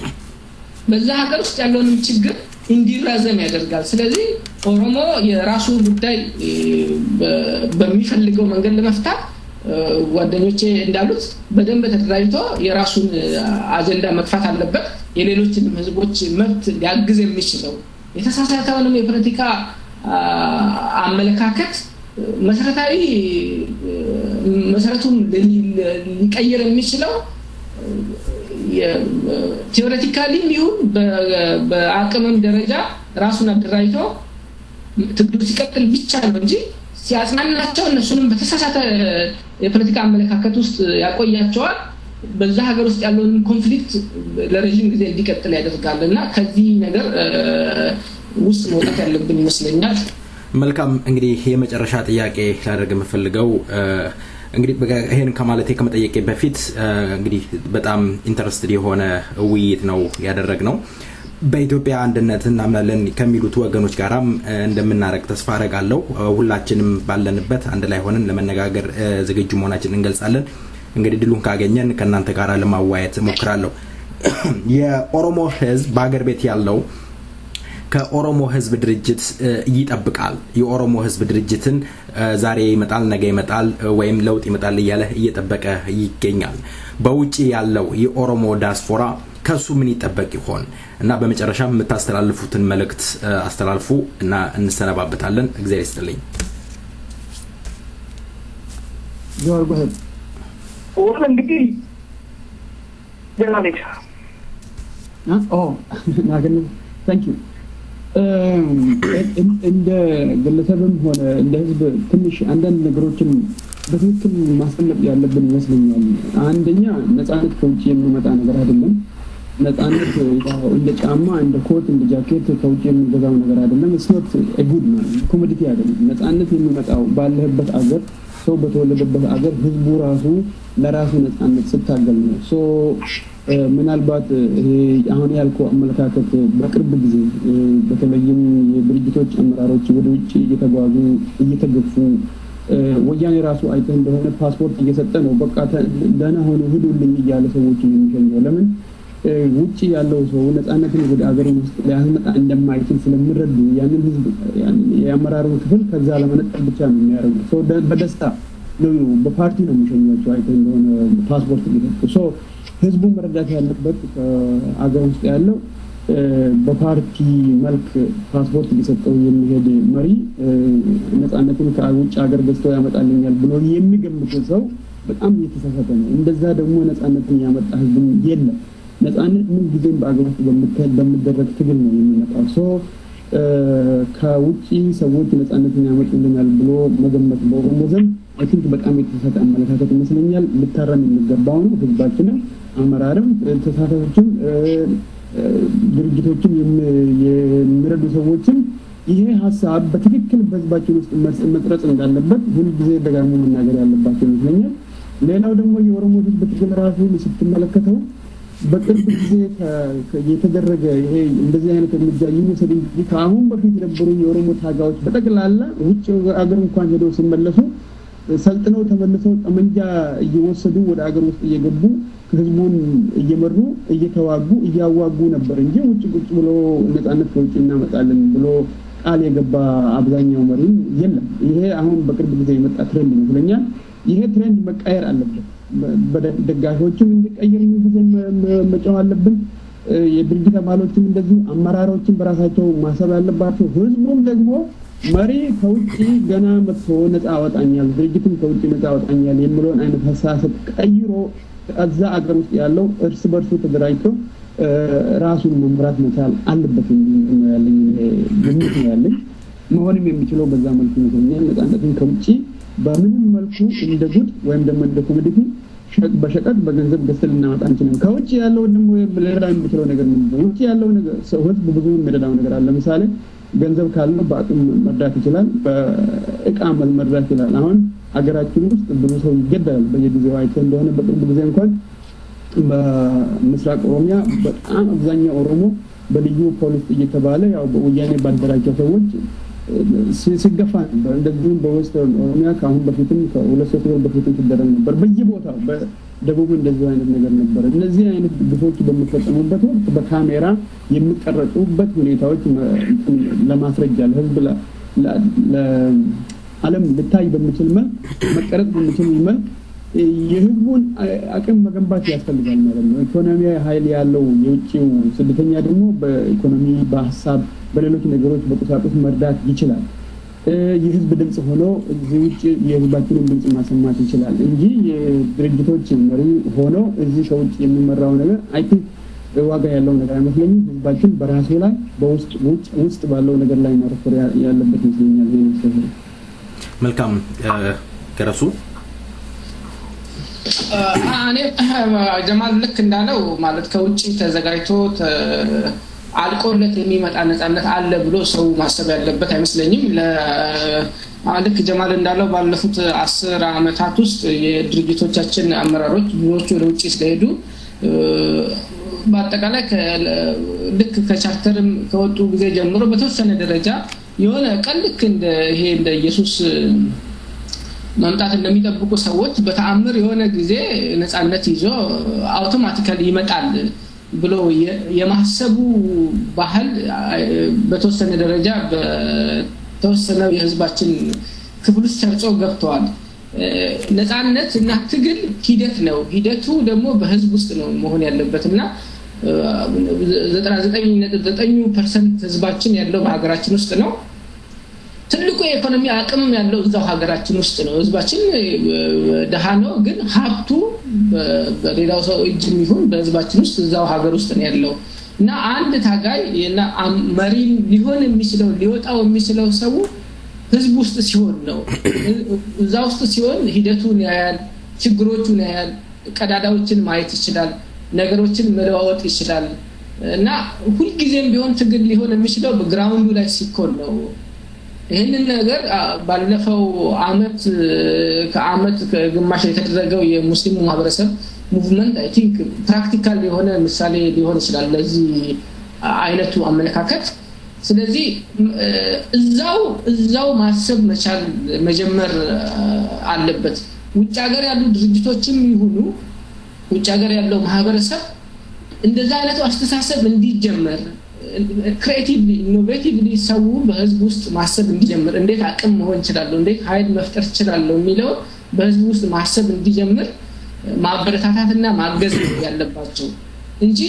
በዛ ሀገር ውስጥ ያለውን ችግር እንዲራዘም ያደርጋል ስለዚህ ኦሮሞ የራሱ ጉዳይ በሚፈልገው መንገድ ለመፍታት ጓደኞቼ እንዳሉት በደንብ ተደራጅቶ የራሱን አጀንዳ መጥፋት አለበት የሌሎችንም ህዝቦች መብት ሊያግዝ የሚችለው የተሳሳተውን የፖለቲካ አመለካከት መሰረቱን ሊቀይር የሚችለው ቲዮሬቲካሊ ይሁን በአቅምም ደረጃ ራሱን አደራጅቶ ትግሉ ሲቀጥል ብቻ ነው እንጂ ሲያጽናናቸው እነሱንም በተሳሳተ የፖለቲካ አመለካከት ውስጥ ያቆያቸዋል በዛ ሀገር ውስጥ ያለውን ኮንፍሊክት ለረጅም ጊዜ እንዲቀጥል ያደርጋልና ከዚህ ነገር ውስጥ መውጣት ያለብን ይመስለኛል መልካም እንግዲህ የመጨረሻ ጥያቄ ላደርግ የምፈልገው እንግዲህ ይሄን ከማለቴ ከመጠየቄ በፊት እንግዲህ በጣም ኢንተረስትድ የሆነ ውይይት ነው ያደረግነው በኢትዮጵያ አንድነት እናምናለን ከሚሉት ወገኖች ጋራም እንደምናረግ ተስፋ አረጋለሁ ሁላችንም ባለንበት አንድ ላይ ሆነን ለመነጋገር ዝግጁ መሆናችንን እንገልጻለን እንግዲህ ድሉን ካገኘን ከናንተ ጋራ ለማዋየት ሞክራለሁ የኦሮሞ ህዝብ በአገር ቤት ያለው ከኦሮሞ ህዝብ ድርጅት ይጠብቃል የኦሮሞ ህዝብ ድርጅትን ዛሬ ይመጣል ነገ ይመጣል ወይም ለውጥ ይመጣል እያለ እየተጠበቀ ይገኛል በውጪ ያለው የኦሮሞ ዳያስፖራ ከሱ ምን ይጠበቅ ይሆን እና በመጨረሻ የምታስተላልፉትን መልእክት አስተላልፉ እና እንሰነባበታለን እግዚአብሔር ይስጥልኝ ጆር ጎሄድ ወል እንግዲህ ጀናሌ ናገኝ ታንክ ዩ እንደ ግለሰብም ሆነ እንደ ህዝብ ትንሽ አንዳንድ ነገሮችን በትክክል ማስቀመጥ ያለብን ይመስለኛል አንደኛ ነፃነት ከውጭ የሚመጣ ነገር አይደለም ነፃነት እንደ ጫማ እንደ ኮት እንደ ጃኬት ከውጭ የሚገዛው ነገር አይደለም ስኖት ጉድ ነው ኮሞዲቲ አይደለም ነፃነት የሚመጣው ባለበት አገር ሰው በተወለደበት አገር ህዝቡ ራሱ ለራሱ ነፃነት ስታገል ነው ሶ ምናልባት አሁን ያልኩ አመለካከት በቅርብ ጊዜ በተለይም የድርጅቶች አመራሮች ወደ ውጭ እየተጓዙ እየተገፉ ወያኔ ራሱ አይተህ እንደሆነ ፓስፖርት እየሰጠ ነው በቃ ደህና ሆኖ ሄዱልኝ እያለ ሰዎችን የሚሸኘው ለምን ውጪ ያለው ሰው ነፃነትን ወደ አገር ውስጥ ሊያመጣ እንደማይችል ስለሚረዱ ያንን ህዝብ ያመራሩን ክፍል ከዛ ለመነጠል ብቻ ነው የሚያደርጉት ሶ በደስታ ነው በፓርቲ ነው የሚሸኛቸው አይተህ እንደሆነ ፓስፖርት እየሰጡ ሶ ህዝቡ መረዳት ያለበት አገር ውስጥ ያለው በፓርቲ መልክ ፓስፖርት ሊሰጠው የሚሄድ መሪ ነፃነቱን ከውጭ ሀገር ገዝቶ ያመጣልኛል ብሎ የሚገምት ሰው በጣም እየተሳሳተ ነው እንደዛ ደግሞ ነፃነትን ያመጣ ህዝብ የለም ነፃነት ምን ጊዜም በአገር ውስጥ በሚደረግ ትግል ነው የሚመጣው ሶ ከውጭ ሰዎች ነፃነትን ያመጡልናል ብሎ መገመት በኦሮሞ ዘንድ አይ ቲንክ በጣም የተሳሳተ አመለካከት ይመስለኛል ልታረም የሚገባው ነው ህዝባችንም አመራርም ተሳታፊዎችም ድርጅቶችን የሚረዱ ሰዎችን ይሄ ሐሳብ በትክክል በህዝባችን ውስጥ መጥረጽ እንዳለበት ሁሉ ጊዜ ደጋግሞ መናገር ያለባቸው ይመስለኛል ሌላው ደግሞ የኦሮሞ ህዝብ ትግል ራሱ ስትመለከተው በቅርብ ጊዜ የተደረገ ይሄ እንደዚህ አይነት እርምጃ ይወሰድ እንጂ ከአሁን በፊት የነበሩ የኦሮሞ ታጋዮች በጠቅላላ ውጭ አገር እንኳን ሄደው ሲመለሱ ሰልጥነው ተመልሰው ጠመንጃ እየወሰዱ ወደ አገር ውስጥ እየገቡ ህዝቡን እየመሩ እየተዋጉ እያዋጉ ነበር እንጂ ውጭ ቁጭ ብሎ ነፃነት ከውጭ እናመጣለን ብሎ ቃል የገባ አብዛኛው መሪ የለም ይሄ አሁን በቅርብ ጊዜ የመጣ ትሬንድ ይመስለኛል ይሄ ትሬንድ መቀየር አለበት በደጋፊዎችም እንዲቀየር ጊዜ መጫው አለብን የድርጅት አባሎችም እንደዚህ አመራሮችም በራሳቸው ማሰብ ያለባቸው ህዝቡም ደግሞ መሪ ከውጪ ገና መጥቶ ነፃ አወጣኛል ድርጅቱን ከውጪ ነፃ አወጣኛል የሚለውን አይነት ሐሳብ ቀይሮ እዛ አገር ውስጥ ያለው እርስ በርሱ ተደራጅቶ ራሱን መምራት መቻል አለበት ነው ያለኝ ግምት ነው ያለኝ መሆንም የሚችለው በዛ መልኩ ነው ነፃነትን ከውጪ በምንም መልኩ እንደ ጉድ ወይም ደግሞ እንደ ኮሚኒቲ በሸቀጥ በገንዘብ ገዝተን እናመጣ አንችልም ከውጪ ያለው ደግሞ ለሌላ የሚችለው ነገር ነው ውጪ ያለው ነገር ሰው ህዝብ ብዙ የሚረዳው ነገር አለ ለምሳሌ ገንዘብ ካለው በአቅም መርዳት ይችላል በእቃ መርዳት ይችላል አሁን አገራችን ውስጥ ብዙ ሰው ይገደላል በየጊዜው አይተን እንደሆነ በቅርብ ጊዜ እንኳን በምስራቅ ኦሮሚያ በጣም አብዛኛው ኦሮሞ በልዩ ፖሊስ እየተባለ ያው በወያኔ ባደራጀው ሰዎች ሲገፋ ነበር እንደዚህ በዌስተርን ኦሮሚያ ካሁን በፊትም ከሁለት ሶስት ወር በፊትም ተደረገ ነበር በየቦታው በደቡብ እንደዚህ አይነት ነገር ነበር እነዚህ አይነት ግፎች በሚፈጸሙበት ወቅት በካሜራ የሚቀረጹበት ሁኔታዎች ለማስረጃ ለህዝብ ለዓለም ልታይ በሚችል መልክ መቀረጽ በሚችል መልክ የህዝቡን አቅም መገንባት ያስፈልጋል ማለት ነው ኢኮኖሚያዊ ኃይል ያለው የውጪው ስደተኛ ደግሞ በኢኮኖሚ በሐሳብ በሌሎች ነገሮች በቁሳቁስ መርዳት ይችላል የህዝብ ድምጽ ሆኖ እዚህ ውጪ የህዝባችንን ድምጽ ማሰማት ይችላል እንጂ የድርጅቶች መሪ ሆኖ እዚህ ከውጪ የሚመራው ነገር አይ ቲንክ ዋጋ ያለው ነገር አይመስለኝም ህዝባችን በራሱ ላይ ውስጥ ባለው ነገር ላይ ማተኮር ያለበት ይመስለኛል ይሄ መልካም ከራሱ እኔ ጀማል ልክ እንዳለው ማለት ከውጪ ተዘጋጅቶ አልቆለት የሚመጣ ነፃነት አለ ብሎ ሰው ማሰብ ያለበት አይመስለኝም ልክ ጀማል እንዳለው ባለፉት 10 አመታት ውስጥ የድርጅቶቻችን አመራሮች ብዙዎቹ ወደ ውጪ ስለሄዱ በአጠቃላይ ልክ ከቻርተርም ከወጡ ጊዜ ጀምሮ በተወሰነ ደረጃ የሆነ ቀልክ እንደ ይሄ እንደ ኢየሱስ መምጣት እንደሚጠብቁ ሰዎች በተአምር የሆነ ጊዜ ነፃነት ይዞ አውቶማቲካሊ ይመጣል ብሎ የማሰቡ ባህል በተወሰነ ደረጃ በተወሰነ የህዝባችን ክፍል ውስጥ ሰርጾ ገብቷል ነፃነት እና ትግል ሂደት ነው ሂደቱ ደግሞ በህዝብ ውስጥ ነው መሆን ያለበትና 99.9% ህዝባችን ያለው በሀገራችን ውስጥ ነው ትልቁ የኢኮኖሚ አቅም ያለው እዛው ሀገራችን ውስጥ ነው ህዝባችን ደሃ ነው ግን ሀብቱ በሌላው ሰው እጅ የሚሆን በህዝባችን ውስጥ እዛው ሀገር ውስጥ ነው ያለው እና አንድ ታጋይ እና መሪ ሊሆን የሚችለው ሊወጣው የሚችለው ሰው ህዝብ ውስጥ ሲሆን ነው እዛው ውስጥ ሲሆን ሂደቱን ያያል ችግሮቹን ያያል ቀዳዳዎችን ማየት ይችላል ነገሮችን መለዋወጥ ይችላል እና ሁሉ ጊዜም ቢሆን ትግል ሊሆን የሚችለው በግራውንዱ ላይ ሲኮን ነው ይሄንን ነገር ባለፈው አመት ከአመት ግማሽ የተደረገው የሙስሊሙ ማህበረሰብ ሙቭመንት አይ ቲንክ ፕራክቲካል የሆነ ምሳሌ ሊሆን ይችላል ለዚህ አይነቱ አመለካከት ስለዚህ እዛው ማሰብ መቻል መጀመር አለበት ውጭ ሀገር ያሉ ድርጅቶችም ይሁኑ ውጭ ሀገር ያለው ማህበረሰብ እንደዛ አይነቱ አስተሳሰብ እንዲጀመር creatively innovatively ሰው በህዝብ ውስጥ ማሰብ እንዲጀምር እንዴት አቅም መሆን ይችላል እንዴት ኃይል መፍጠር ይችላል የሚለው በህዝብ ውስጥ ማሰብ እንዲጀምር ማበረታታትና ማገዝ ያለባቸው እንጂ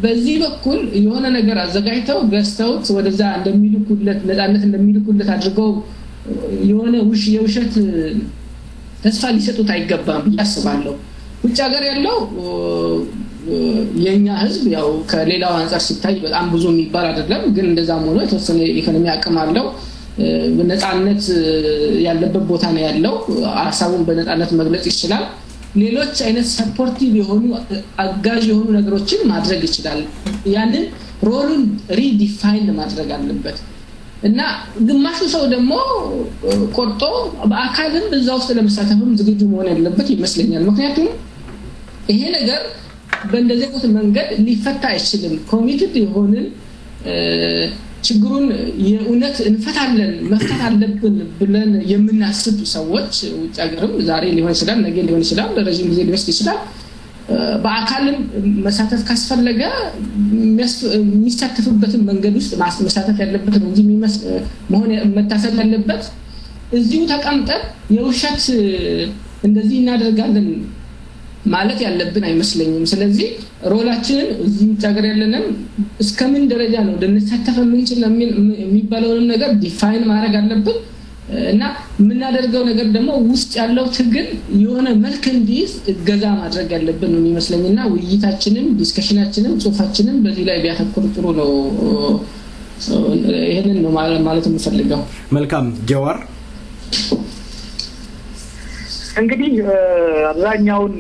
በዚህ በኩል የሆነ ነገር አዘጋጅተው ገስተውት ወደዛ እንደሚልኩለት ነፃነት እንደሚልኩለት አድርገው የሆነ የውሸት ተስፋ ሊሰጡት አይገባም ያስባለሁ ውጭ ሀገር ያለው የኛ ህዝብ ያው ከሌላው አንፃር ሲታይ በጣም ብዙ የሚባል አይደለም ግን እንደዛም ሆኖ የተወሰነ ኢኮኖሚ አቅም አለው ነፃነት ያለበት ቦታ ነው ያለው ሐሳቡን በነፃነት መግለጽ ይችላል ሌሎች አይነት ሰፖርቲቭ የሆኑ አጋዥ የሆኑ ነገሮችን ማድረግ ይችላል ያንን ሮሉን ሪዲፋይን ማድረግ አለበት እና ግማሹ ሰው ደግሞ ቆርጦ በአካልም በዛው ውስጥ ለመሳተፍም ዝግጁ መሆን ያለበት ይመስለኛል ምክንያቱም ይሄ ነገር በእንደዚህ አይነት መንገድ ሊፈታ አይችልም ኮሚትድ የሆነን ችግሩን የኡነት እንፈታለን መፍታት አለብን ብለን የምናስብ ሰዎች ውጭ ሀገርም ዛሬ ሊሆን ይችላል ነገ ሊሆን ይችላል ለረጅም ጊዜ ሊወስድ ይችላል በአካልም መሳተፍ ካስፈለገ የሚሳተፍበትን መንገድ ውስጥ መሳተፍ ያለበት ነው እንጂ መሆን መታሰብ ያለበት እዚሁ ተቀምጠን የውሸት እንደዚህ እናደርጋለን ማለት ያለብን አይመስለኝም ስለዚህ ሮላችንን እዚህ ሀገር ያለንን እስከምን ደረጃ ነው ልንሳተፍ የምንችል የሚባለውን ነገር ዲፋይን ማድረግ አለብን እና ምናደርገው ነገር ደግሞ ውስጥ ያለው ትግል የሆነ መልክ እንዲይዝ እገዛ ማድረግ ያለብን ነው የሚመስለኝና ውይይታችንን ዲስከሽናችንን ጽሁፋችንን በዚህ ላይ ቢያተኩር ጥሩ ነው ይሄንን ነው ማለት የምፈልገው መልካም ጀዋር እንግዲህ አብዛኛውን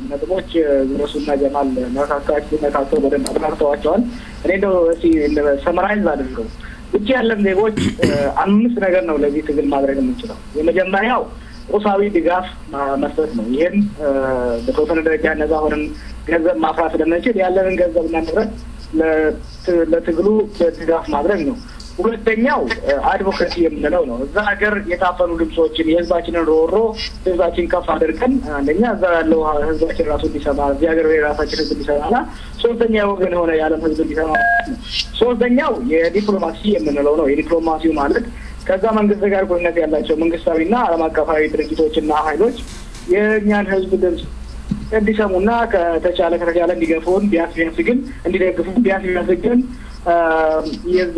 ነጥቦች ዝረሱና ጀማል ነካካቸው በደንብ አብራርተዋቸዋል እኔ ነው ሰመራይዝ አድርገው ውጪ ያለን ዜጎች አምስት ነገር ነው ለዚህ ትግል ማድረግ የምንችለው የመጀመሪያው ቁሳዊ ድጋፍ መስጠት ነው ይሄም በተወሰነ ደረጃ ነፃ ሆነን ገንዘብ ማፍራት ስለምንችል ያለንን ገንዘብና ንብረት ለትግሉ ድጋፍ ማድረግ ነው ሁለተኛው አድቮኬሲ የምንለው ነው እዛ ሀገር የታፈኑ ድምጾችን የህዝባችንን ሮሮ ህዝባችን ከፍ አድርገን አንደኛ እዛ ያለው ህዝባችን ራሱ እንዲሰማ እዚህ ሀገር የራሳችን ህዝብ እንዲሰማና ሶስተኛው ወገን ሆነ የዓለም ህዝብ እንዲሰማ ሶስተኛው የዲፕሎማሲ የምንለው ነው የዲፕሎማሲው ማለት ከዛ መንግስት ጋር ግንኙነት ያላቸው መንግስታዊና ዓለም አቀፋዊ ድርጅቶችና ኃይሎች የኛን ህዝብ ድምጽ እንዲሰሙና ከተቻለ እንዲገፉን ቢያንስ ግን እንዲደግፉ ቢያንስ ግን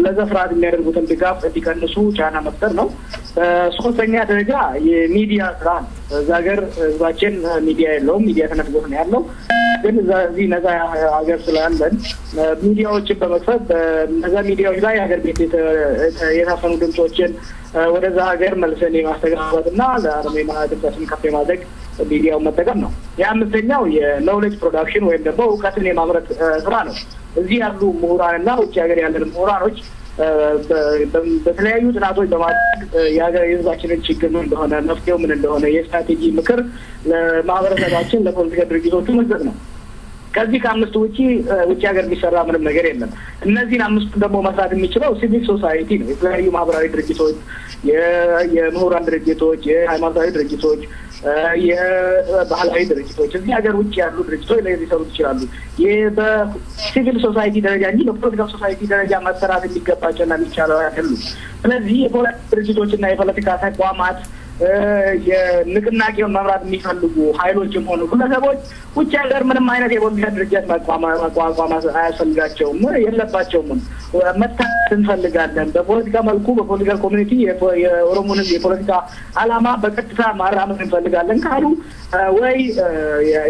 ለዘፍራት የሚያደርጉትን ድጋፍ እንዲቀንሱ ቻና መፍጠር ነው ሶስተኛ ደረጃ የሚዲያ ስራ ዛገር ህዝባችን ሚዲያ የለውም ሚዲያ ተነጥቆ ነው ያለው ግን እዚህ ነፃ ሀገር ስላለን ሚዲያዎችን በመክፈት በነዛ ሚዲያዎች ላይ ሀገር ቤት የታፈኑ ድምጾችን ወደዛ ሀገር መልሰን የማስተጋባትና ለአረሜና ድምጻችን ከፍ የማድረግ ሚዲያው መጠቀም ነው የአምስተኛው የኖሌጅ ፕሮዳክሽን ወይም ደግሞ እውቀትን የማምረት ስራ ነው እዚህ ያሉ ምሁራንና ውጭ ሀገር ያለን ምሁራኖች በተለያዩ ጥናቶች በማድረግ የሀገር የህዝባችንን ችግር ምን እንደሆነ መፍትሄው ምን እንደሆነ የስትራቴጂ ምክር ለማህበረሰባችን ለፖለቲካ ድርጅቶቹ መስጠት ነው ከዚህ ከአምስቱ ውጪ ሀገር የሚሰራ ምንም ነገር የለም እነዚህን አምስቱ ደግሞ መስራት የሚችለው ሲቪል ሶሳይቲ ነው የተለያዩ ማህበራዊ ድርጅቶች የምሁራን ድርጅቶች የሃይማኖታዊ ድርጅቶች የባህላዊ ድርጅቶች እዚህ ሀገር ውጭ ያሉ ድርጅቶች ላይ ሊሰሩ ይችላሉ በሲቪል ሶሳይቲ ደረጃ እንጂ በፖለቲካል ሶሳይቲ ደረጃ መሰራት የሚገባቸውና የሚቻለው አይደሉም ስለዚህ የፖለቲካ ድርጅቶችና የፖለቲካ ተቋማት የንቅናቄውን መምራት የሚፈልጉ ኃይሎችም ሆኑ ግለሰቦች ውጭ ሀገር ምንም አይነት የፖለቲካ ድርጅት ማቋቋም አያስፈልጋቸውም የለባቸውም መታየት እንፈልጋለን በፖለቲካ መልኩ በፖለቲካል ኮሚኒቲ የኦሮሞን የፖለቲካ አላማ በቀጥታ ማራመድ እንፈልጋለን ካሉ ወይ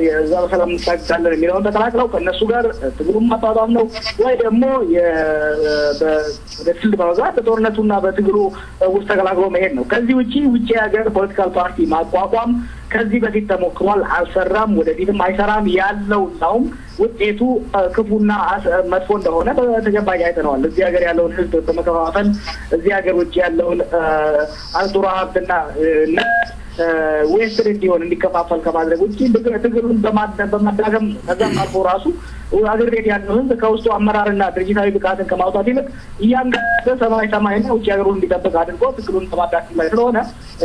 የዛው ሰላም እንታገላለን የሚለውን ተከላክለው ከነሱ ጋር ትግሉን ማጣጣም ነው ወይ ደግሞ በትልቅ በመግባት በጦርነቱና በትግሉ ውስጥ ተከላክሎ መሄድ ነው ከዚህ ውጪ ሀገር ፖለቲካል ፓርቲ ማቋቋም ከዚህ በፊት ተሞክሯል አልሰራም ወደፊትም አይሰራም ያለው ነው ውጤቱ ክፉና መጥፎ እንደሆነ በተጨባጭ አይተነዋል እዚህ ሀገር ያለውን ህዝብ በመከፋፈል እዚህ ሀገር ውጪ ያለውን አልጡራ ሀብትና ዌስተር እንዲሆን እንዲከፋፈል ከማድረግ ውጪ ትግሉን በማዳገም ከዛም አልፎ ራሱ ሀገር ቤት ያለው ህዝብ ከውስጡ አመራርና ድርጅታዊ ብቃትን ከማውጣት ይልቅ እያንዳንዱ ሰማይና ውጭ ሀገሩን እንዲጠብቅ አድርጎ ትግሉን ከማዳከም ላይ ስለሆነ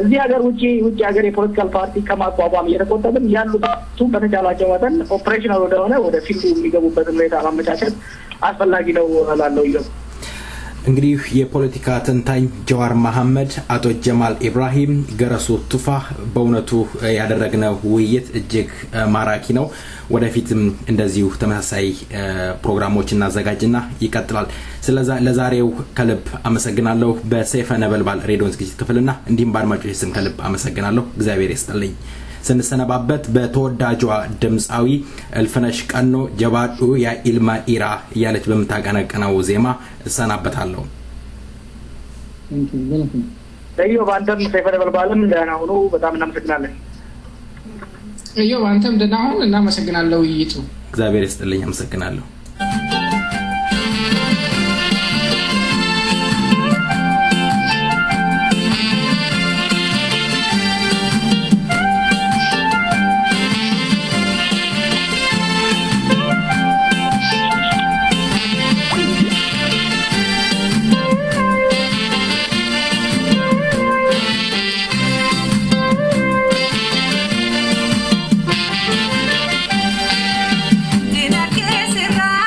እዚህ ሀገር ውጭ ሀገር የፖለቲካል ፓርቲ ከማቋቋም እየተቆጠብን ያሉት በተቻላቸው መጠን ኦፕሬሽናል ወደሆነ ወደ ፊልዱ የሚገቡበትን ሁኔታ ማመቻቸት አስፈላጊ ነው ላለው ይገቡ እንግዲህ የፖለቲካ ተንታኝ ጀዋር መሐመድ አቶ ጀማል ኢብራሂም ገረሱ ቱፋ በእውነቱ ያደረግነው ውይይት እጅግ ማራኪ ነው ወደፊትም እንደዚሁ ተመሳሳይ ፕሮግራሞችን እናዘጋጅና ይቀጥላል ስለዛ ለዛሬው ከልብ አመሰግናለሁ በሰይፈ ነበልባል ሬዲዮ ዝግጅት ክፍልና እንዲም ባድማጮች ስም ከልብ አመሰግናለሁ እግዚአብሔር ይስጥልኝ ስንሰነባበት በተወዳጇ ድምጻዊ እልፍነሽ ቀኖ ጀባዱ ያ ኢልማ ኢራ ያለች በመታቀነቀነው ዜማ እሰናበታለሁ እዮ ባንተም ሰይፈ ነበልባልም ደህና ሁኑ በጣም እናመሰግናለን እዮ ባንተም ደህና ሁኑ እናመሰግናለሁ ይይጡ እግዚአብሔር ይስጥልኝ አመሰግናለሁ Será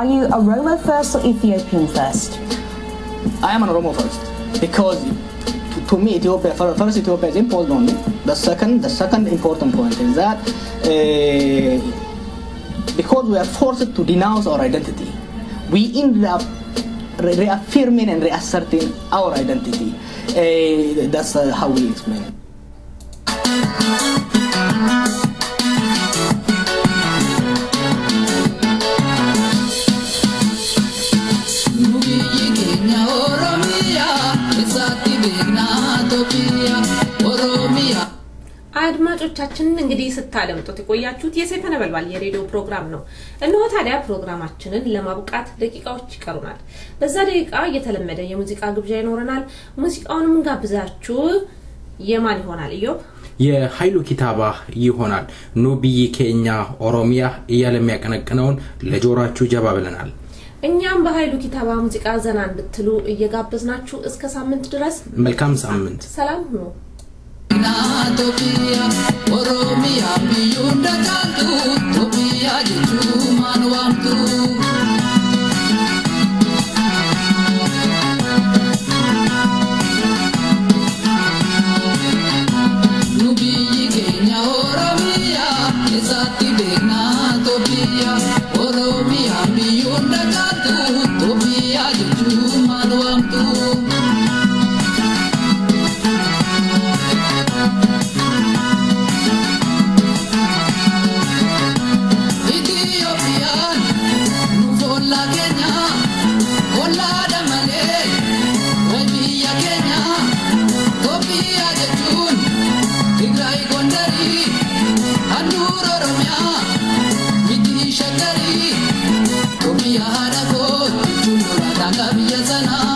Are you Oromo first or Ethiopian first? I am an Oromo first because to me Ethiopia first Ethiopia is imposed on me. The second important point is that because we are forced to denounce our identity, we end up reaffirming and reasserting our identity. That's how we explain it. አድማጮቻችን እንግዲህ ስታደምጡት የቆያችሁት የሰይፈ ነበልባል የሬዲዮ ፕሮግራም ነው። እነሆ ታዲያ ፕሮግራማችንን ለማብቃት ደቂቃዎች ይቀሩናል። በዛ ደቂቃ የተለመደ የሙዚቃ ግብዣ ይኖረናል። ሙዚቃውንም ጋብዛችሁ የማን ይሆናል? ኢዮብ የኃይሉ ኪታባ ይሆናል። ኑቢይ ኬኛ ኦሮሚያ እያለ የሚያቀነቅነውን ለጆሮአችሁ ጀባ ብለናል። እኛም በኃይሉ ኪታባ ሙዚቃ ዘና እንድትሉ እየጋበዝናችሁ እስከ ሳምንት ድረስ መልካም ሳምንት ሰላም ሁኑ። Topia, Oromia, Biyunda Kaltu, Topia, Jitu, Manwamtu. Nubi Kenya, Oromia, Esati Dena, Topia, Oromia, Biyunda Kaltu, Topia, Jitu, Manwamtu. Topia,